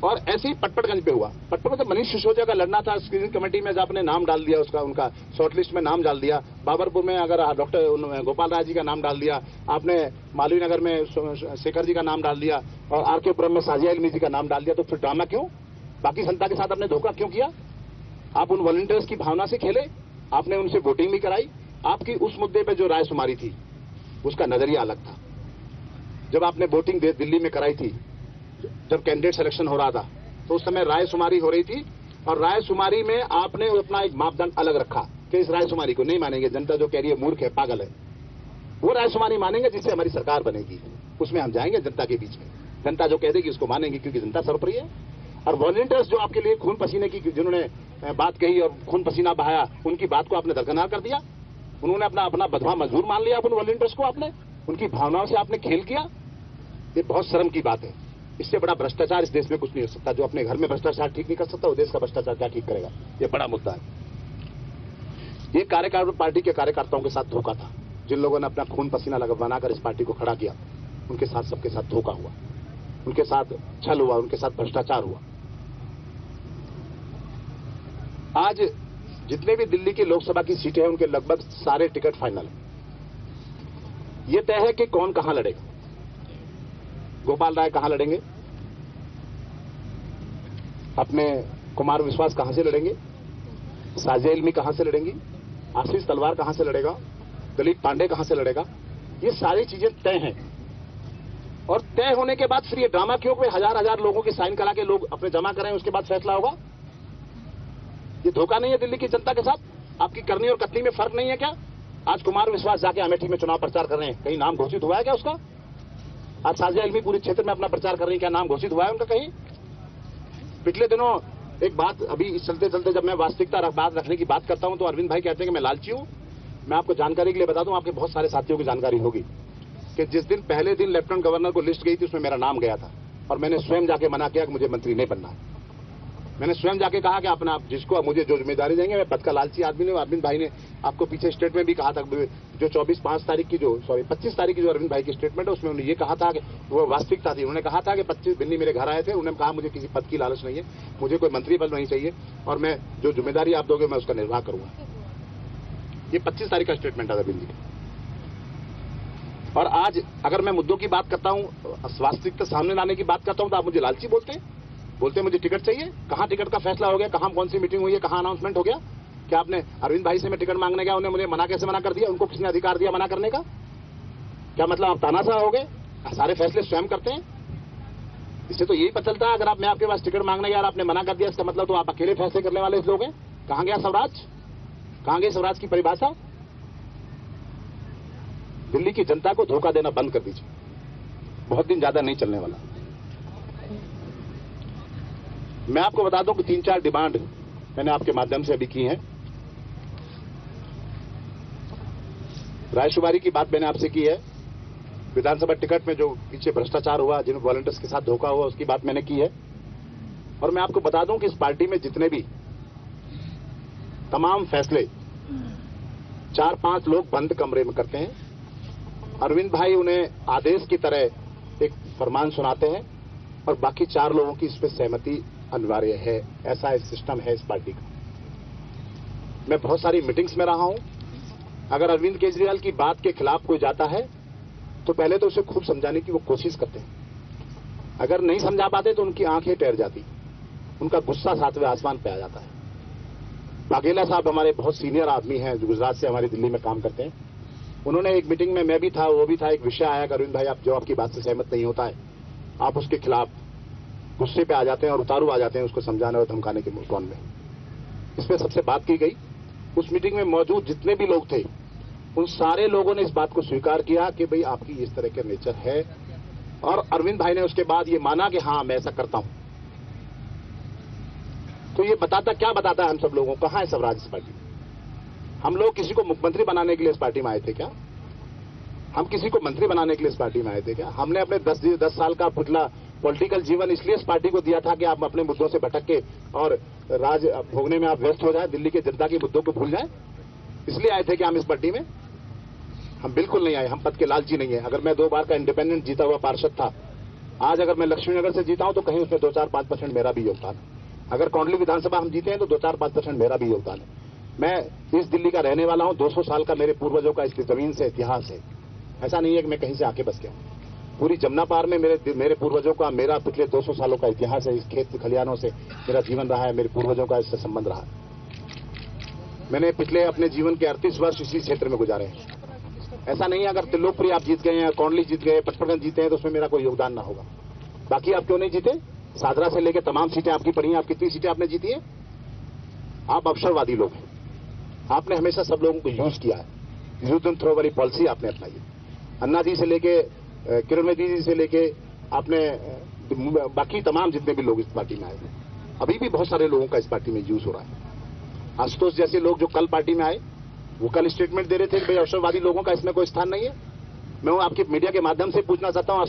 और ऐसे ही पटपटगंज पे हुआ। पटपटगंज में मनीष सिसोदिया का लड़ना था, स्क्रीनिंग कमेटी में आपने नाम डाल दिया, उनका शॉर्टलिस्ट में नाम डाल दिया। बाबरपुर में अगर डॉक्टर गोपाल राय जी का नाम डाल दिया, आपने मालवीय नगर में शेखर जी का नाम डाल दिया और आरकेपुरम में साजिया इल्मी जी का नाम डाल दिया, तो फिर ड्रामा क्यों? बाकी जनता के साथ आपने धोखा क्यों किया? आप उन वॉलंटियर्स की भावना से खेले, आपने उनसे वोटिंग भी कराई। आपकी उस मुद्दे पर जो रायशुमारी थी उसका नजरिया अलग था। जब आपने वोटिंग दिल्ली में कराई थी, जब कैंडिडेट सिलेक्शन हो रहा था, तो उस समय रायशुमारी हो रही थी और रायशुमारी में आपने अपना एक मापदंड अलग रखा कि इस रायशुमारी को नहीं मानेंगे, जनता जो कह रही है मूर्ख है, पागल है, वो रायशुमारी मानेंगे जिससे हमारी सरकार बनेगी, उसमें हम जाएंगे जनता के बीच में। जनता जो कह देगी उसको मानेंगे क्योंकि जनता सर्वप्रिय है। और वॉलंटियर्स जो आपके लिए खून पसीने की जिन्होंने बात कही और खून पसीना बहाया, उनकी बात को आपने दरकिनार कर दिया। उन्होंने अपना बधवा मजदूर मान लिया उन वॉलंटियर्स को, आपने उनकी भावनाओं से आपने खेल किया। ये बहुत शर्म की बात है। इससे बड़ा भ्रष्टाचार इस देश में कुछ नहीं हो सकता। जो अपने घर में भ्रष्टाचार ठीक नहीं कर सकता, वो देश का भ्रष्टाचार क्या ठीक करेगा? ये बड़ा मुद्दा है। ये कार्यकारिणी पार्टी के कार्यकर्ताओं के साथ धोखा था। जिन लोगों ने अपना खून पसीना बनाकर इस पार्टी को खड़ा किया, उनके साथ सबके साथ धोखा हुआ, उनके साथ छल हुआ, उनके साथ भ्रष्टाचार हुआ। आज जितने भी दिल्ली की लोकसभा की सीटें हैं, उनके लगभग सारे टिकट फाइनल है। ये तय है कि कौन कहां लड़ेगा। गोपाल राय कहां लड़ेंगे, अपने कुमार विश्वास कहां से लड़ेंगे, साजिया इल्मी कहां से लड़ेंगी, आशीष तलवार कहां से लड़ेगा, दिलीप पांडे कहां से लड़ेगा, ये सारी चीजें तय हैं। और तय होने के बाद फिर ये ड्रामा क्यों कि हजार लोगों की साइन करा के लोग अपने जमा करें, उसके बाद फैसला होगा? ये धोखा नहीं है दिल्ली की जनता के साथ? आपकी करनी और कतनी में फर्क नहीं है क्या? आज कुमार विश्वास जाके अमेठी में चुनाव प्रचार कर रहे हैं, कहीं नाम घोषित हुआ है क्या उसका? आज साजिया इल्मी पूरे क्षेत्र में अपना प्रचार कर रही है, क्या नाम घोषित हुआ है उनका कहीं? पिछले दिनों एक बात, अभी चलते चलते जब मैं वास्तविकता बात रखने की बात करता हूं तो अरविंद भाई कहते हैं कि मैं लालची हूं। मैं आपको जानकारी के लिए बता दूं, आपके बहुत सारे साथियों की जानकारी होगी कि जिस दिन पहले दिन लेफ्टिनेंट गवर्नर को लिस्ट गई थी, उसमें मेरा नाम गया था और मैंने स्वयं जाके मना किया कि मुझे मंत्री नहीं बनना है। मैंने स्वयं जाके कहा कि अपना जिसको मुझे जो जिम्मेदारी देंगे, मैं पद का लालची आदमी नहीं। अरविंद भाई ने आपको पीछे स्टेटमेंट भी कहा था, जो 25 तारीख की 25 तारीख की जो अरविंद भाई की स्टेटमेंट है, उसमें उन्होंने ये कहा था कि वो वास्तविकता थी। उन्होंने कहा था कि 25 दिल्ली मेरे घर आए थे, उन्होंने कहा मुझे किसी पद की लालच नहीं है, मुझे कोई मंत्री पद नहीं चाहिए और मैं जो जिम्मेदारी आप दोगे मैं उसका निर्वाह करूंगा। ये 25 तारीख का स्टेटमेंट था अरविंद जी का। और आज अगर मैं मुद्दों की बात करता हूं, वास्तविकता सामने लाने की बात करता हूं, तो आप मुझे लालची बोलते हैं मुझे टिकट चाहिए। कहां टिकट का फैसला हो गया, कहां कौन सी मीटिंग हुई है, कहां अनाउंसमेंट हो गया? क्या आपने अरविंद भाई से मैं टिकट मांगने गया, उन्होंने मुझे मना कैसे मना कर दिया? उनको किसने अधिकार दिया मना करने का? क्या मतलब आप तानाशाह हो गए? सारे फैसले स्वयं करते हैं? इससे तो यही पता चलता है, अगर मैं आपके पास टिकट मांगने गया और आपने मना कर दिया, इसका मतलब तो आप अकेले फैसले करने वाले लोग हैं। कहां गया स्वराज? कहां गई स्वराज की परिभाषा? दिल्ली की जनता को धोखा देना बंद कर दीजिए, बहुत दिन ज्यादा नहीं चलने वाला। मैं आपको बता दूं कि 3-4 डिमांड मैंने आपके माध्यम से अभी की हैं। रायशुमारी की बात मैंने आपसे की है, विधानसभा टिकट में जो पीछे भ्रष्टाचार हुआ, जिन वॉलंटियर्स के साथ धोखा हुआ, उसकी बात मैंने की है। और मैं आपको बता दूं कि इस पार्टी में जितने भी तमाम फैसले 4-5 लोग बंद कमरे में करते हैं। अरविंद भाई उन्हें आदेश की तरह एक फरमान सुनाते हैं और बाकी 4 लोगों की इस पर सहमति अनिवार्य है। ऐसा एक सिस्टम है इस पार्टी का। मैं बहुत सारी मीटिंग्स में रहा हूं, अगर अरविंद केजरीवाल की बात के खिलाफ कोई जाता है तो पहले तो उसे खूब समझाने की वो कोशिश करते हैं। अगर नहीं समझा पाते तो उनकी आंखें टेर जाती, उनका गुस्सा सातवें आसमान पे आ जाता है। वाघेला साहब हमारे बहुत सीनियर आदमी हैं जो गुजरात से हमारी दिल्ली में काम करते हैं। उन्होंने एक मीटिंग में, मैं भी था, वो भी था, एक विषय आया कि अरविंद भाई आप जो आपकी बात से सहमत नहीं होता है आप उसके खिलाफ गुस्से पे आ जाते हैं और उतारू आ जाते हैं उसको समझाने और धमकाने के टोन में। इस पर सबसे बात की गई। उस मीटिंग में मौजूद जितने भी लोग थे उन सारे लोगों ने इस बात को स्वीकार किया कि भाई आपकी इस तरह के नेचर है, और अरविंद भाई ने उसके बाद ये माना कि हाँ मैं ऐसा करता हूं। तो ये क्या बताता है हम सब लोगों को, कहां है स्वराज इस पार्टी? हम लोग किसी को मुख्यमंत्री बनाने के लिए इस पार्टी में आए थे क्या? हम किसी को मंत्री बनाने के लिए इस पार्टी में आए थे क्या? हमने अपने 10 साल का पिछला पॉलिटिकल जीवन इसलिए इस पार्टी को दिया था कि आप अपने मुद्दों से भटक के और राज भोगने में आप व्यस्त हो जाए, दिल्ली के जनता के मुद्दों को भूल जाए, इसलिए आए थे कि हम इस पार्टी में? हम बिल्कुल नहीं आए, हम पद के लालची नहीं है। अगर मैं 2 बार का इंडिपेंडेंट जीता हुआ पार्षद था, आज अगर मैं लक्ष्मीनगर से जीता हूं तो कहीं उसमें 2-4-5% मेरा भी योगदान है। अगर कौंडली विधानसभा हम जीते हैं तो 2-4-5% मेरा भी योगदान है। मैं इस दिल्ली का रहने वाला हूं, 200 साल का मेरे पूर्वजों का इस जमीन से इतिहास है। ऐसा नहीं है कि मैं कहीं से आके बस गया हूं। पूरी जमुना पार में मेरे पूर्वजों का, मेरा पिछले 200 सालों का इतिहास है। इस खेत खलिहानों से मेरा जीवन रहा है, मेरे पूर्वजों का इससे संबंध रहा है। मैंने पिछले अपने जीवन के 38 वर्ष इसी क्षेत्र में गुजारे हैं। ऐसा नहीं है अगर त्रिलोकपुरी आप जीत गए हैं, कौंडली जीत गए, पटपड़गंज जीते हैं तो उसमें मेरा कोई योगदान ना होगा। बाकी आप क्यों नहीं जीते? सादरा से लेकर तमाम सीटें आपकी पड़ी हैं। आप कितनी सीटें आपने जीती है? आप अवसरवादी लोग हैं। आपने हमेशा सब लोगों को यूज किया है, यूज एंड थ्रो वाली पॉलिसी आपने अपनाई है। अन्ना जी से लेके किरण बेदी जी से लेके आपने बाकी तमाम जितने भी लोग इस पार्टी में आए हैं, अभी भी बहुत सारे लोगों का इस पार्टी में यूज हो रहा है। आशुतोष जैसे लोग जो कल पार्टी में आए वो कल स्टेटमेंट दे रहे थे कि भाई अवसरवादी लोगों का इसमें कोई स्थान नहीं है। मैं वो आपके मीडिया के माध्यम से पूछना चाहता हूं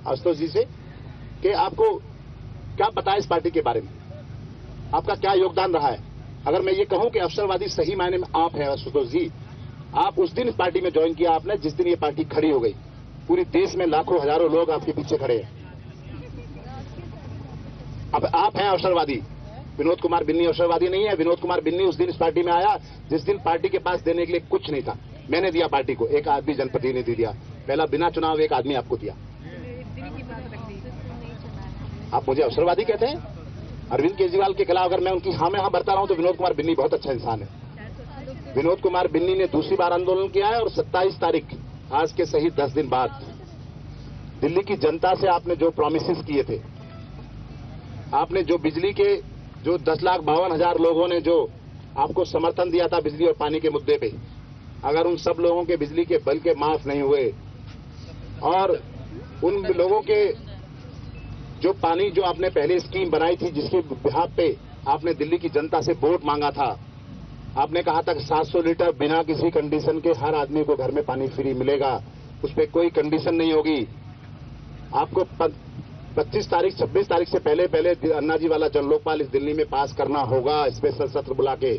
आशुतोष जी से कि आपको क्या पता है इस पार्टी के बारे में, आपका क्या योगदान रहा है? अगर मैं ये कहूं कि अवसरवादी सही मायने में आप हैं आशुतोष जी, आप उस दिन इस पार्टी में ज्वाइन किया आपने जिस दिन ये पार्टी खड़ी हो गई। पूरी देश में लाखों हजारों लोग आपके पीछे खड़े हैं। अब आप हैं अवसरवादी, विनोद कुमार बिन्नी अवसरवादी नहीं है। विनोद कुमार बिन्नी उस दिन इस पार्टी में आया जिस दिन पार्टी के पास देने के लिए कुछ नहीं था। मैंने दिया पार्टी को, एक आदमी जनप्रतिनिधि दिया, पहला बिना चुनाव एक आदमी आपको दिया। आप मुझे अवसरवादी कहते हैं? अरविंद केजरीवाल के खिलाफ अगर मैं उनकी हाँ में हाँ भरता रहूं तो विनोद कुमार बिन्नी बहुत अच्छा इंसान है। विनोद कुमार बिन्नी ने दूसरी बार आंदोलन किया है और 27 तारीख, आज के सही 10 दिन बाद, दिल्ली की जनता से आपने जो प्रॉमिसेस किए थे, आपने जो बिजली के जो 10,52,000 लोगों ने जो आपको समर्थन दिया था बिजली और पानी के मुद्दे पे, अगर उन सब लोगों के बिजली के बिल के माफ नहीं हुए और उन लोगों के जो पानी जो आपने पहले स्कीम बनाई थी जिसके बिहाफ पे आपने दिल्ली की जनता से वोट मांगा था, आपने कहा था कि 700 लीटर बिना किसी कंडीशन के हर आदमी को घर में पानी फ्री मिलेगा, उस पर कोई कंडीशन नहीं होगी। आपको 25 तारीख 26 तारीख से पहले अन्ना जी वाला जन लोकपाल इस दिल्ली में पास करना होगा, स्पेशल सत्र बुला के।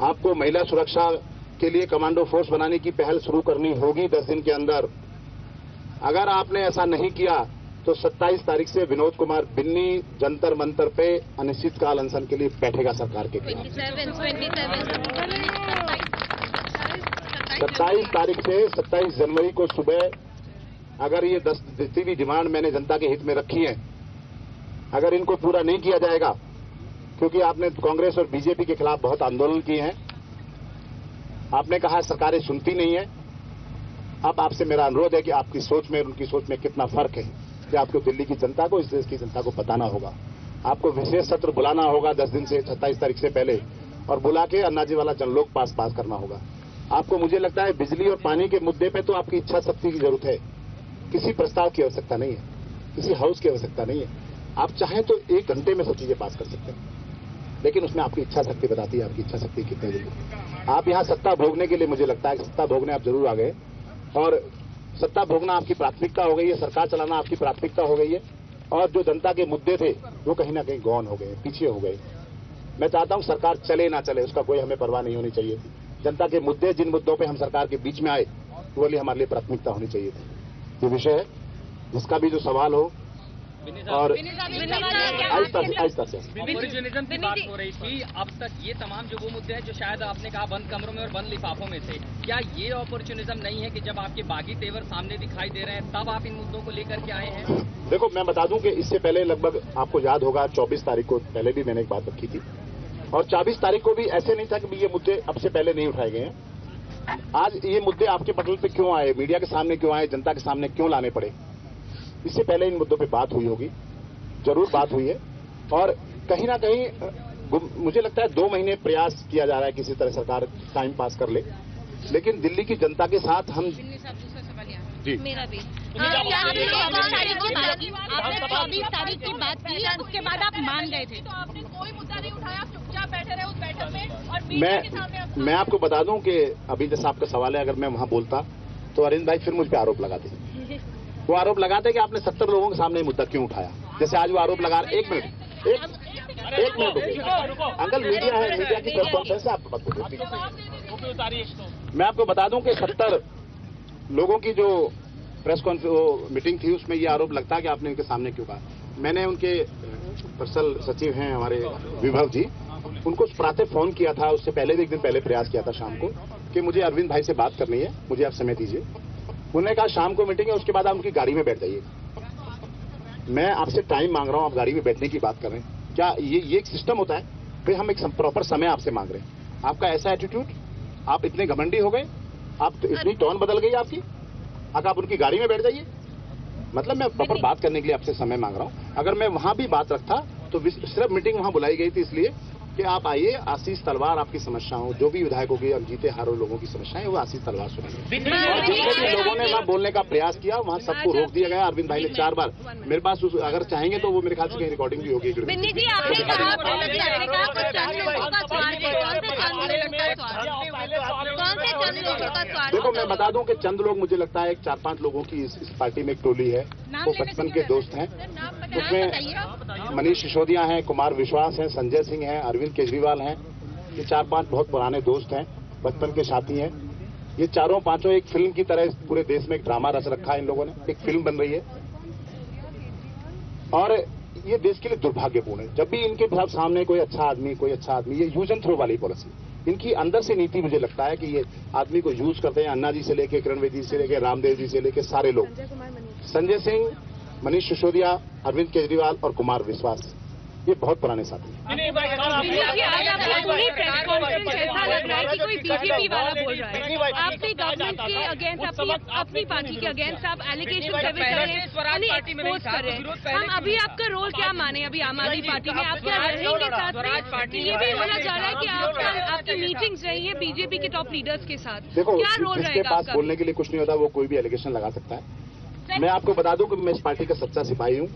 आपको महिला सुरक्षा के लिए कमांडो फोर्स बनाने की पहल शुरू करनी होगी 10 दिन के अंदर। अगर आपने ऐसा नहीं किया तो 27 तारीख से विनोद कुमार बिन्नी जंतर मंतर पे अनिश्चितकाल अनशन के लिए बैठेगा सरकार के खिलाफ। 27 तारीख से 27 जनवरी को सुबह अगर ये 10 जितनी भी डिमांड मैंने जनता के हित में रखी है, अगर इनको पूरा नहीं किया जाएगा, क्योंकि आपने कांग्रेस और बीजेपी के खिलाफ बहुत आंदोलन किए हैं, आपने कहा सरकारें सुनती नहीं है। अब आपसे मेरा अनुरोध है कि आपकी सोच में और उनकी सोच में कितना फर्क है कि आपको दिल्ली की जनता को, इस देश की जनता को बताना होगा। आपको विशेष सत्र बुलाना होगा 10 दिन से 27 तारीख से पहले और बुला के अन्ना जी वाला जनलोक पास करना होगा। आपको, मुझे लगता है, बिजली और पानी के मुद्दे पे तो आपकी इच्छा शक्ति की जरूरत है, किसी प्रस्ताव की आवश्यकता नहीं है, किसी हाउस की आवश्यकता नहीं है। आप चाहें तो 1 घंटे में सब चीजें पास कर सकते हैं, लेकिन उसमें आपकी इच्छा शक्ति बताती है आपकी इच्छा शक्ति कितनी जरूरी। आप यहां सत्ता भोगने के लिए, मुझे लगता है कि सत्ता भोगने आप जरूर आ गए और सत्ता भोगना आपकी प्राथमिकता हो गई है, सरकार चलाना आपकी प्राथमिकता हो गई है, और जो जनता के मुद्दे थे वो कहीं ना कहीं गौन हो गए, पीछे हो गए। मैं चाहता हूं सरकार चले ना चले उसका कोई हमें परवाह नहीं होनी चाहिए थी। जनता के मुद्दे, जिन मुद्दों पे हम सरकार के बीच में आए, वो हमारे लिए प्राथमिकता होनी चाहिए थी। ये विषय है जिसका भी जो सवाल हो और आहिस्ता से ओरिजिनिज्म की बात हो रही थी। अब तक ये तमाम जो वो मुद्दे हैं जो शायद आपने कहा बंद कमरों में और बंद लिफाफों में थे, क्या ये अपॉर्चुनिज्म नहीं है कि जब आपके बागी तेवर सामने दिखाई दे रहे हैं तब आप इन मुद्दों को लेकर के आए हैं? देखो, मैं बता दूं कि इससे पहले लगभग आपको याद होगा 24 तारीख को पहले भी मैंने एक बात रखी थी, और 24 तारीख को भी ऐसे नहीं था कि ये मुद्दे अब से पहले नहीं उठाए गए हैं। आज ये मुद्दे आपके पटल पे क्यों आए, मीडिया के सामने क्यों आए, जनता के सामने क्यों लाने पड़े? इससे पहले इन मुद्दों पे बात हुई होगी, जरूर बात हुई है, और कहीं ना कहीं मुझे लगता है 2 महीने प्रयास किया जा रहा है किसी तरह सरकार टाइम पास कर ले, लेकिन दिल्ली की जनता के साथ हम जी मेरा भी आपने 24 तारीख की बात की, उसके बाद आप मान गए थे, तो आपने कोई मुद्दा नहीं उठाया, चुपचाप बैठे रहे उस बैठक में और मीडिया के सामने। मैं आपको बता दूं कि अभी जैसा आपका सवाल है, अगर मैं वहां बोलता तो अरविंद भाई फिर मुझ पर आरोप लगाते। वो आरोप लगाते कि आपने 70 लोगों के सामने मुद्दा क्यों उठाया, जैसे आज वो आरोप लगा रहे। एक मिनट अंकल, मीडिया है, मीडिया की प्रेस कॉन्फ्रेंस है, आपको मैं आपको बता दूं कि 70 लोगों की जो प्रेस कॉन्फ्रेंस मीटिंग थी उसमें ये आरोप लगता है कि आपने उनके सामने क्यों कहा। मैंने उनके पर्सनल सचिव हैं हमारे विभव जी, उनको प्रातः फोन किया था, उससे पहले भी एक दिन पहले प्रयास किया था शाम को कि मुझे अरविंद भाई से बात करनी है, मुझे आप समय दीजिए। उन्होंने कहा शाम को मीटिंग है, उसके बाद आप उनकी गाड़ी में बैठ जाइए। मैं आपसे टाइम मांग रहा हूं, आप गाड़ी में बैठने की बात कर रहे हैं, क्या ये एक सिस्टम होता है? फिर हम एक प्रॉपर समय आपसे मांग रहे हैं, आपका ऐसा एटीट्यूड, आप इतने घमंडी हो गए, आप इतनी टोन बदल गई आपकी, अगर आप उनकी गाड़ी में बैठ जाइए। मतलब मैं प्रॉपर बात करने के लिए आपसे समय मांग रहा हूं। अगर मैं वहां भी बात रखता तो सिर्फ मीटिंग वहां बुलाई गई थी इसलिए कि आप आइए, आशीष तलवार आपकी समस्याओं, जो भी विधायकों की और जीते हारों लोगों की समस्याएं, वो आशीष तलवार सुनेंगे। और जितने भी लोगों ने वहां बोलने का प्रयास किया वहां सबको रोक दिया गया। अरविंद भाई ने 4 बार मेरे पास, अगर चाहेंगे तो वो मेरे ख्याल से कहीं रिकॉर्डिंग भी होगी। देखो, मैं बता दूं कि चंद लोग, मुझे लगता है 4-5 लोगों की इस पार्टी में एक टोली है, वो बचपन के दोस्त हैं। उसमें मनीष सिसोदिया हैं, कुमार विश्वास हैं, संजय सिंह हैं, अरविंद केजरीवाल हैं। ये 4-5 बहुत पुराने दोस्त हैं, बचपन के साथी हैं। ये चारों पांचों एक फिल्म की तरह पूरे देश में एक ड्रामा रच रखा है इन लोगों ने, एक फिल्म बन रही है, और ये देश के लिए दुर्भाग्यपूर्ण है। जब भी इनके सामने कोई अच्छा आदमी, ये यूज एंड थ्रो वाली पॉलिसी, इनकी अंदर से नीति मुझे लगता है कि ये आदमी को यूज करते हैं। अन्ना जी से लेके, किरण बेदी से लेके, रामदेव जी से लेके सारे लोग, संजय सिंह, मनीष सिसोदिया, अरविंद केजरीवाल और कुमार विश्वास, ये बहुत पुराने साथी हैं। ऐसा लग रहा है कि कोई बीजेपी वाला बोल रहा है, आपने गवर्नमेंट के अगेंस्ट, अपनी पार्टी के अगेंस्ट आप एलिगेशन कर रहे हैं। हम अभी आपका रोल क्या माने? अभी आम आदमी पार्टी में आप क्या रहेंगे साथ में? ये भी बोला जा रहा है कि आपकी मीटिंग्स रही है बीजेपी के टॉप लीडर्स के साथ, देखो, क्या रोल रहेगा? जिसके पास बोलने के लिए कुछ नहीं होता वो कोई भी एलिगेशन लगा सकता है। मैं आपको बता दूं कि मैं इस पार्टी का सच्चा सिपाही हूं।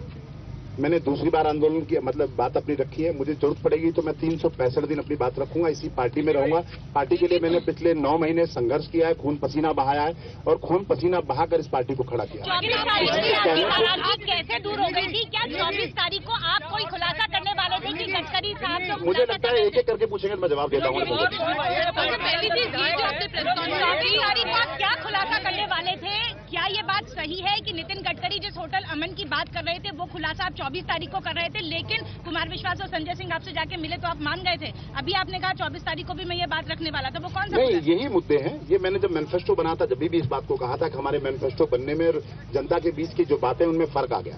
मैंने दूसरी बार आंदोलन की बात अपनी रखी है। मुझे जरूरत पड़ेगी तो मैं 365 दिन अपनी बात रखूंगा, इसी पार्टी में रहूंगा। पार्टी के लिए मैंने पिछले 9 महीने संघर्ष किया है, खून पसीना बहाया है, और खून पसीना बहाकर इस पार्टी को खड़ा किया। कैसे दूर हो गई थी? क्या 24 तारीख को आप कोई खुलासा करने वाले थे कि गडकरी साहब? मुझे लगता है एक एक करके पूछेंगे तो मैं जवाब देता हूँ। 24 तारीख को आप क्या खुलासा करने वाले थे? क्या ये बात सही है कि नितिन गडकरी जिस होटल अमन की बात कर रहे थे वो खुलासा आप 24 तारीख को कर रहे थे, लेकिन कुमार विश्वास और संजय सिंह आपसे जाके मिले तो आप मान गए थे? अभी आपने कहा 24 तारीख को भी मैं ये बात रखने वाला था, वो कौन सा? नहीं, यही मुद्दे हैं। ये मैंने जब मैनिफेस्टो बना था, जब भी इस बात को कहा था कि हमारे मैनिफेस्टो बनने में और जनता के बीच की जो बातें उनमें फर्क आ गया,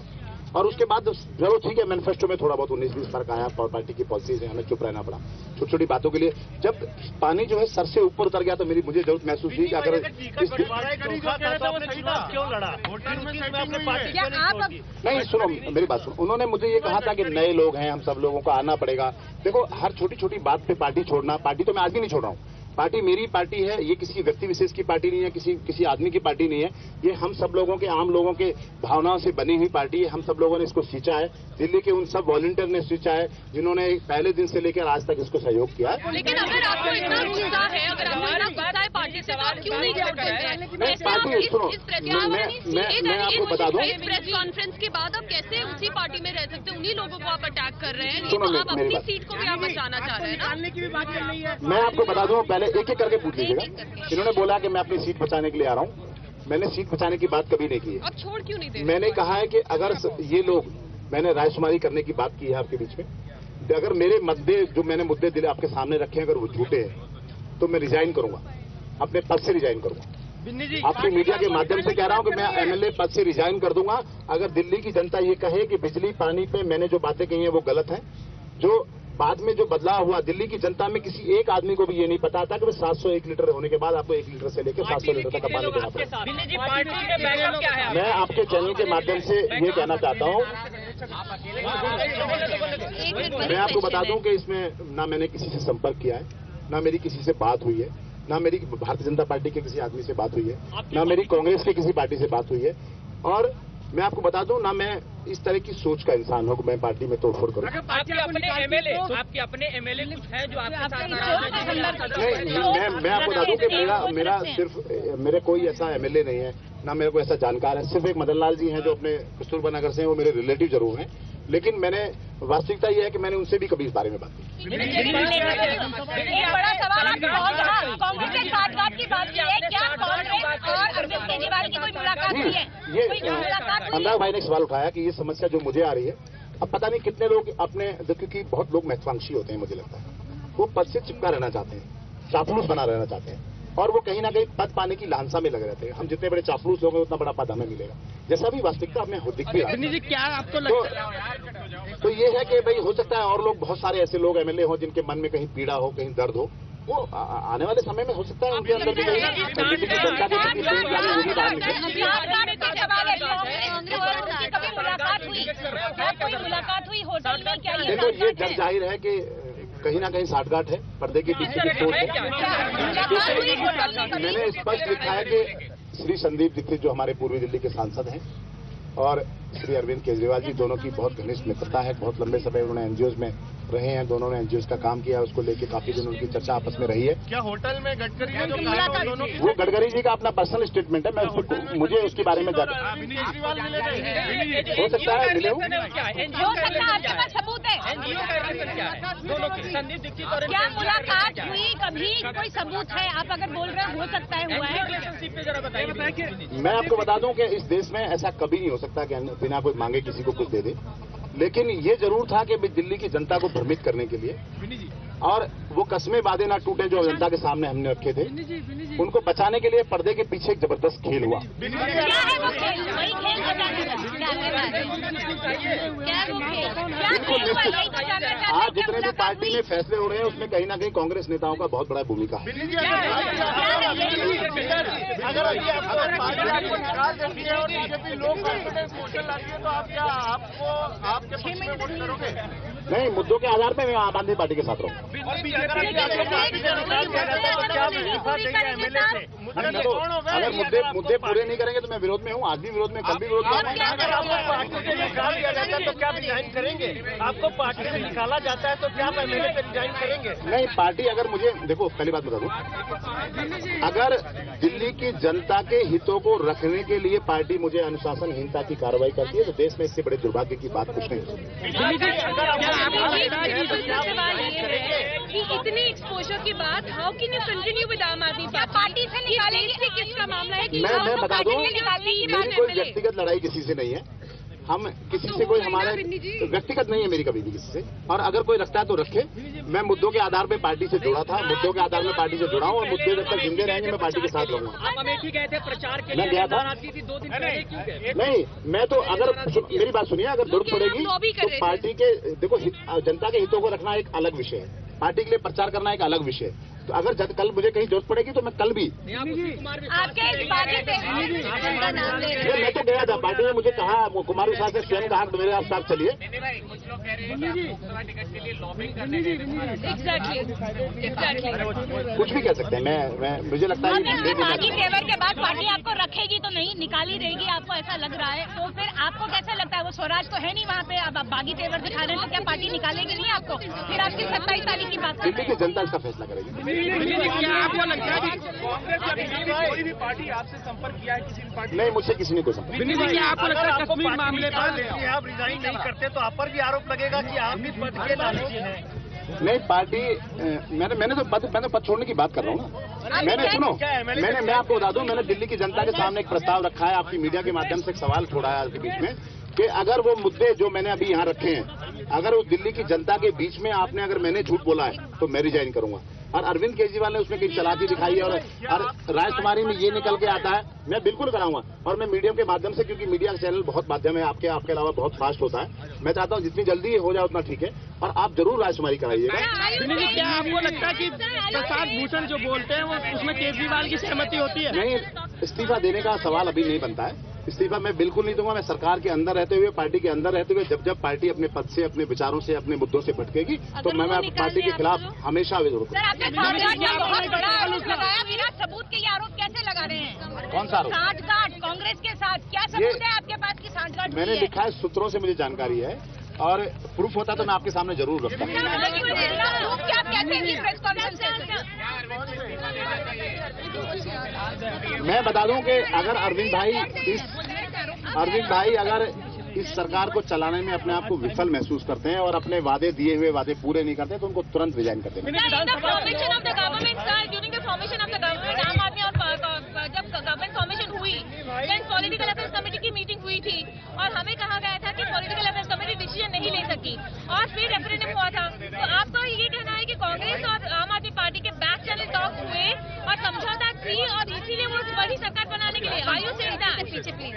और उसके बाद चलो ठीक है, मैनिफेस्टो में थोड़ा बहुत 19-20 फर्क आया, पार्टी की पॉलिसीज है, हमें चुप रहना पड़ा छोटी छोटी बातों के लिए। जब पानी जो है सर से ऊपर उतर गया तो मुझे जरूरत महसूस हुई कि अगर नहीं, सुनो मेरी बात सुनो। उन्होंने मुझे ये कहा था कि नए लोग हैं, हम सब लोगों को आना पड़ेगा। देखो, हर छोटी छोटी बात पे पार्टी छोड़ना, पार्टी तो मैं आज भी नहीं छोड़ रहा हूँ। पार्टी मेरी पार्टी है, ये किसी व्यक्ति विशेष की पार्टी नहीं है, किसी आदमी की पार्टी नहीं है। ये हम सब लोगों के, आम लोगों के भावनाओं से बनी हुई पार्टी है। हम सब लोगों ने इसको सींचा है, दिल्ली के उन सब वॉलंटियर ने सींचा है जिन्होंने पहले दिन से लेकर आज तक इसको सहयोग किया है। लेकिन अगर आपको इतना गुस्सा है, अगर आपको इतना गुस्सा है पार्टी से, तो आप क्यों नहीं छोड़ते? पार्टी सुनो, मैं आपको बता दूं, प्रेस कॉन्फ्रेंस के बाद आप कैसे उसी पार्टी में रह सकते हैं? उन्हीं लोगों को आप अटैक कर रहे हैं, सुनो, आप अपनी सीट को भी आप बचाना चाह रहे हैं ना? मैं आपको बता दूं, पहले एक एक करके पूछ लीजिएगा। इन्होंने बोला कि मैं अपनी सीट बचाने के लिए आ रहा हूं। मैंने सीट बचाने की बात कभी नहीं की है। अब छोड़ क्यों नहीं दे? मैंने कहा है कि अगर ये लोग मैंने रायशुमारी करने की बात की है आपके बीच में। अगर मेरे मुद्दे जो मैंने मुद्दे दिले आपके सामने रखे हैं अगर वो झूठे हैं तो मैं रिजाइन करूंगा, अपने पद से रिजाइन करूंगा। आपकी मीडिया के माध्यम से कह रहा हूं कि मैं एमएलए पद से रिजाइन कर दूंगा अगर दिल्ली की जनता ये कहे कि बिजली पानी पे मैंने जो बातें कही हैं वो गलत है। जो बाद में जो बदलाव हुआ दिल्ली की जनता में किसी एक आदमी को भी ये नहीं पता था कि 701 लीटर होने के बाद आपको 1 लीटर से लेकर 700 लीटर तक का पानी देना पड़ेगा। मैं आपके चैनल के माध्यम से ये कहना चाहता हूँ, मैं आपको बता दूं कि इसमें ना मैंने किसी से संपर्क किया है, ना मेरी किसी से बात हुई है, ना मेरी भारतीय जनता पार्टी के किसी आदमी से बात हुई है, ना मेरी कांग्रेस के किसी पार्टी से बात हुई है। और मैं आपको बता दूं ना मैं इस तरह की सोच का इंसान हूं कि मैं पार्टी में तोड़फोड़ करूं। आपके अपने एमएलए कुछ है जो आपके साथ नहीं, मैं आपको बता दूं कि मेरा सिर्फ मेरे कोई ऐसा एमएलए नहीं है, ना मेरे को ऐसा जानकार है। सिर्फ एक मदन लाल जी हैं जो अपने कस्तूरबा नगर से हैं, वो मेरे रिलेटिव जरूर हैं, लेकिन मैंने वास्तविकता यह है कि मैंने उनसे भी कभी इस बारे में बात की। एक बड़ा सवाल आप कांग्रेस के साथ की बात की है, क्या कांग्रेस और अरविंद केजरीवाल की कोई मुलाकात हुई है? ये अनुराग भाई ने सवाल उठाया कि ये समस्या जो मुझे आ रही है, अब पता नहीं कितने लोग अपने, क्योंकि बहुत लोग महत्वाकांक्षी होते हैं, मुझे लगता है वो पद से चिपका रहना चाहते हैं, चापलूस बना रहना चाहते हैं, और वो कहीं ना कहीं पद पाने की लालसा में लगे रहते हैं। हम जितने बड़े चापलूस होंगे उतना बड़ा पद हमें मिलेगा, जैसा भी वास्तविकता हमें दिख भी रहा है। क्या आपको लगता है? तो ये है कि भाई हो सकता है और लोग, बहुत सारे ऐसे लोग एमएलए हो जिनके मन में कहीं पीड़ा हो, कहीं दर्द हो, वो आने वाले समय में हो सकता है उनके अंदर भी कहीं दिल्ली की जनता के प्रति प्रेम जागे, वो भी बाहर निकले। देखो ये जग जाहिर है कि कहीं ना कहीं साठगांठ है, पर्दे के पीछे की सोच है। मैंने स्पष्ट लिखा है कि श्री संदीप दीक्षित जो हमारे पूर्वी दिल्ली के सांसद हैं और श्री अरविंद केजरीवाल जी, दोनों की बहुत घनिष्ठ मित्रता है। बहुत लंबे समय उन्होंने एनजीओज में रहे हैं, दोनों ने एनजीओज का काम किया, उसको लेके काफी दिन उनकी चर्चा आपस में रही है। क्या होटल में गडकरी ने जो वो गडकरी जी का अपना पर्सनल स्टेटमेंट है, मैं मुझे उसके बारे में केजरीवाल मिले हो सकता है मिले हूँ। सबूत है क्या मुलाकात हुई, कभी कोई सबूत है? आप अगर बोल रहे हो सकता है हुआ है। मैं आपको बता दूं कि इस देश में ऐसा कभी नहीं हो सकता कि बिना कोई मांगे किसी को कुछ दे दे, लेकिन ये जरूर था कि दिल्ली की जनता को भ्रमित करने के लिए और वो कस्में वादे ना टूटे जो जनता के सामने हमने रखे थे, उनको बचाने के लिए पर्दे के पीछे एक जबरदस्त खेल हुआ। आज जितने भी पार्टी में फैसले हो रहे हैं उसमें कहीं ना कहीं कांग्रेस नेताओं का बहुत बड़ा भूमिका है। अगर अभी आपको बीजेपी लोग मोशन लाती है तो आप क्या आपके पक्ष में वोट करोगे? नहीं, मुद्दों के आधार पर मैं आम आदमी पार्टी के साथ रहूंगा। अगर मुद्दे पूरे नहीं करेंगे तो मैं विरोध में हूँ, आज भी विरोध में, कल भी विरोध में। अगर आपको पार्टी से निकाल दिया जाता है तो क्या रिजाइन करेंगे? आपको पार्टी से निकाला जाता है तो क्या आप एमएलए पे रिजाइन करेंगे? नहीं, पार्टी अगर मुझे, देखो पहली बात बता दूं, अगर दिल्ली की जनता के हितों को रखने के लिए पार्टी मुझे अनुशासनहीनता की कार्रवाई करती है तो देश में इससे बड़े दुर्भाग्य की बात कुछ नहीं हो। कि इतनी एक्सपोजर के बाद how can you continue with आम आदमी पार्टी से निकालेंगे? किसका मामला है कि मैं बता दूं, मेरी कोई व्यक्तिगत लड़ाई किसी से नहीं है। हम किसी से कोई, हमारे व्यक्तिगत नहीं है मेरी कभी भी किसी से, और अगर कोई रखता है तो रखे। मैं मुद्दों के आधार पे पार्टी से जुड़ा था, मुद्दों के आधार में पार्टी से जुड़ा हूँ और मुद्दे जब तक जिंदे रहेंगे मैं पार्टी के साथ रहूंगा। आप अमेठी गए थे प्रचार के लिए, मैं गया था। 2 दिन पहले क्यों गए? नहीं, मैं तो अगर मेरी बात सुनिए, अगर जरूरत पड़ेगी तो पार्टी के, देखो जनता के हितों को रखना एक अलग विषय है, पार्टी के लिए प्रचार करना एक अलग विषय है। तो अगर कल मुझे कहीं जरूरत पड़ेगी तो मैं कल भी, मैं तो गया था पार्टी में, मुझे कहा कुमार विश्वास ने स्वयं कहा तो मेरे साथ चलिए। कुछ भी कह सकते हैं, मैं मुझे लगता है बागी तेवर के बाद पार्टी आपको रखेगी तो नहीं, निकाली रहेगी, आपको ऐसा लग रहा है? तो फिर आपको कैसा लगता है? वो स्वराज तो है नहीं वहाँ पे, अब आप बागी तेवर दिखा रहे हैं तो क्या पार्टी निकालेगी नहीं आपको? फिर आपकी 27 तारीख की बात दिल्ली की जनता इसका फैसला करेगी। क्या आपको लगता है कोई भी पार्टी आपसे संपर्क किया है? किसी भी पार्टी? नहीं, मुझसे किसी ने कोई संपर्क। क्या आपको लगता है कश्मीर मामले पर आप रिजाइन नहीं करते तो आप पर भी आरोप लगेगा कि आप भी पद के लालची हैं? नहीं, पार्टी मैंने तो पद छोड़ने की बात कर रहा हूँ ना। मैंने सुनो, मैं आपको बता दूं, मैंने दिल्ली की जनता के सामने एक प्रस्ताव रखा है, आपकी मीडिया के माध्यम से एक सवाल छोड़ा है आपके बीच में कि अगर वो मुद्दे जो मैंने अभी यहाँ रखे हैं, अगर वो दिल्ली की जनता के बीच में आपने अगर मैंने झूठ बोला है तो मैं रिजाइन करूंगा। और अरविंद केजरीवाल ने उसमें कई चालाकी दिखाई है और राजकुमारी में ये निकल के आता है, मैं बिल्कुल कराऊंगा। और मैं मीडियम के माध्यम से, क्योंकि मीडिया का चैनल बहुत माध्यम है, आपके अलावा बहुत फास्ट होता है, मैं चाहता हूँ जितनी जल्दी हो जाए उतना ठीक है। और आप जरूर राजकुमारी कराइएगा। क्या आपको लगता है कि प्रसाद भूषण जो बोलते हैं वो उसमें केजरीवाल की सहमति होती है? नहीं, इस्तीफा देने का सवाल अभी नहीं बनता है। इस्तीफा मैं बिल्कुल नहीं दूंगा। मैं सरकार के अंदर रहते हुए, पार्टी के अंदर रहते हुए, जब पार्टी अपने पद से, अपने विचारों से, अपने मुद्दों से भटकेगी तो मैं पार्टी के खिलाफ हमेशा विरोध करूंगा। बिना सबूत के ये आरोप कैसे लगा रहे हैं? कौन सा आरोप? सांठगांठ कांग्रेस के साथ, क्या सबूत है आपके पास की सांठगांठ? मैंने लिखा है, सूत्रों से मुझे जानकारी है और प्रूफ होता तो मैं आपके सामने जरूर रखता। क्या कहते हैं प्रेस कॉन्फ्रेंस? मैं बता दूं कि अगर अरविंद भाई अगर इस सरकार को चलाने में अपने आप को विफल महसूस करते हैं और अपने वादे, दिए हुए वादे पूरे नहीं करते तो उनको तुरंत रिजाइन कर देना। Formation of the government sir, during the formation of the government, आम आदमी और जब गवर्नमेंट फॉर्मेशन हुई, देन पॉलिटिकल अफेयर्स कमेटी की मीटिंग हुई थी और हमें कहा गया था कि पॉलिटिकल अफेयर्स कमेटी डिसीजन नहीं ले सकी और फिर रेफरेंडम हुआ था। तो आपका ये कहना है कि कांग्रेस और आम आदमी पार्टी के बैक चैनल टॉक्स हुए और समझौता थी और इसीलिए वो बड़ी सरकार बनाने के लिए आयु से पीछे please.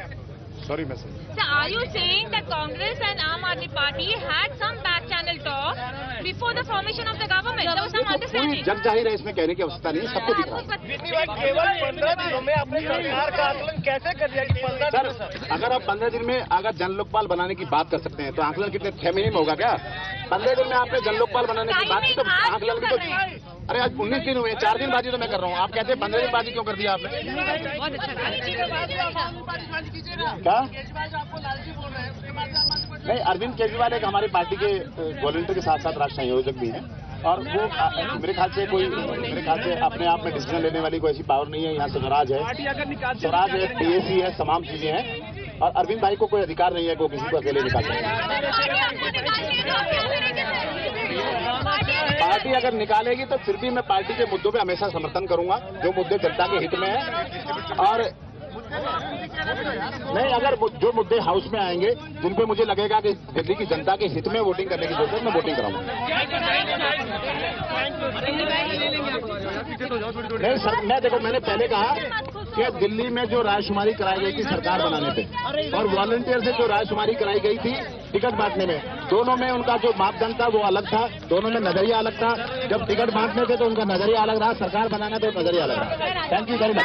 Sorry, Message. So are you saying that Congress and Aam Aadmi Party had some back channel talk before the formation of the government? There was some understanding. जग जाहिर है, इसमें कहने की आवश्यकता नहीं, सबको दिख रहा है। केवल 15 दिनों में अपनी सरकार का आकलन कैसे कर दिया कि 15 दिन? सर, अगर आप 15 दिन में अगर जन लोकपाल बनाने की बात कर सकते हैं तो आकलन कितने 6 महीने में होगा क्या? 15 दिन में आपने जन लोकपाल बनाने की बात की तो आकलन की तो, अरे आज 19 दिन हुए, 4 दिन बाजी तो मैं कर रहा हूँ। आप कहते हैं 15 दिन बाजी क्यों कर दिया आपने? बहुत अच्छा क्या नहीं, अरविंद केजरीवाल एक हमारी पार्टी के वॉलंटियर के साथ साथ राष्ट्रीय संयोजक भी हैं और वो मेरे ख्याल से अपने आप में डिसीजन लेने वाली कोई ऐसी पावर नहीं है। यहाँ स्वराज है, पीएसी है, तमाम चीजें हैं और अरविंद भाई को कोई अधिकार नहीं है कि वो किसी को अकेले निकाल पार्टी अगर निकालेगी तो फिर भी मैं पार्टी के मुद्दों पे हमेशा समर्थन करूंगा जो मुद्दे जनता के हित में है। और नहीं, अगर जो मुद्दे हाउस में आएंगे जिन पे मुझे लगेगा कि दिल्ली की जनता के हित में वोटिंग करने की जरूरत है, मैं वोटिंग कराऊंगा। नहीं सर, मैं देखो, मैंने पहले कहा कि दिल्ली में जो राजकुमारी कराई गई थी सरकार बनाने पे और वॉलंटियर से जो राजकुमारी कराई गई थी टिकट बांटने में, दोनों में उनका जो मापदंड था वो अलग था, दोनों में नजरिया अलग था। जब टिकट बांटने थे तो उनका नजरिया अलग रहा, सरकार बनाना तो नजरिया अलग रहा। Thank you very much.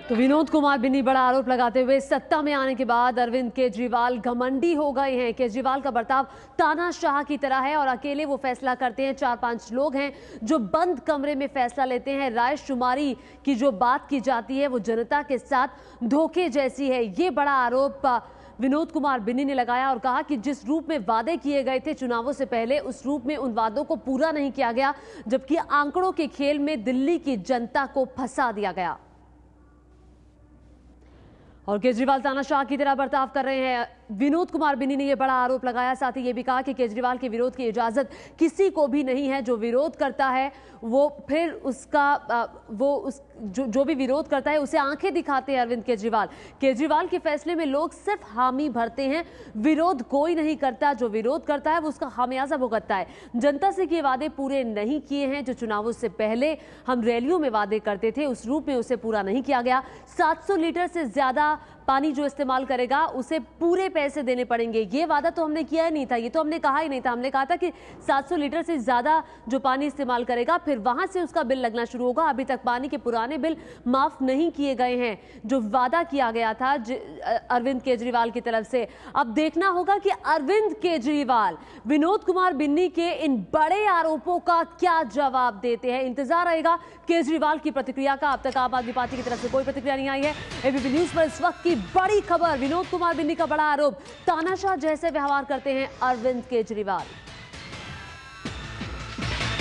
तो विनोद कुमार बिन्नी बड़ा आरोप लगाते हुए सत्ता में आने के बाद अरविंद केजरीवाल घमंडी हो गए हैं। केजरीवाल का बर्ताव तानाशाह की तरह है और अकेले वो फैसला करते हैं। 4-5 लोग हैं जो बंद कमरे में फैसला लेते हैं। रायशुमारी की जो बात की जाती है वो जनता के साथ धोखे जैसी है। ये बड़ा आरोप विनोद कुमार बिन्नी ने लगाया और कहा कि जिस रूप में वादे किए गए थे चुनावों से पहले, उस रूप में उन वादों को पूरा नहीं किया गया, जबकि आंकड़ों के खेल में दिल्ली की जनता को फंसा दिया गया। और केजरीवाल तानाशाह की तरह बर्ताव कर रहे हैं। विनोद कुमार बिन्नी ने यह बड़ा आरोप लगाया। साथ ही ये भी कहा कि केजरीवाल के विरोध की इजाजत किसी को भी नहीं है। जो विरोध करता है वो फिर जो भी विरोध करता है उसे आंखें दिखाते हैं अरविंद केजरीवाल। केजरीवाल के फैसले में लोग सिर्फ हामी भरते हैं, विरोध कोई नहीं करता। जो विरोध करता है वो उसका खामियाजा भुगतता है। जनता से किए वादे पूरे नहीं किए हैं। जो चुनावों से पहले हम रैलियों में वादे करते थे उस रूप में उसे पूरा नहीं किया गया। 700 लीटर से ज्यादा पानी जो इस्तेमाल करेगा उसे पूरे पैसे देने पड़ेंगे। ये वादा तो हमने किया ही नहीं था, ये तो हमने कहा ही नहीं था। हमने कहा था कि 700 लीटर से ज्यादा जो पानी इस्तेमाल करेगा फिर वहां से उसका बिल लगना शुरू होगा। अभी तक पानी के पुराने बिल माफ नहीं किए गए हैं जो वादा किया गया था अरविंद केजरीवाल की तरफ से। अब देखना होगा कि अरविंद केजरीवाल विनोद कुमार बिन्नी के इन बड़े आरोपों का क्या जवाब देते हैं। इंतजार रहेगा केजरीवाल की प्रतिक्रिया का। अब तक आम आदमी पार्टी की तरफ से कोई प्रतिक्रिया नहीं आई है। एबीपी न्यूज पर इस वक्त की बड़ी खबर, विनोद कुमार बिन्नी का बड़ा आरोप, तानाशाह जैसे व्यवहार करते हैं अरविंद केजरीवाल।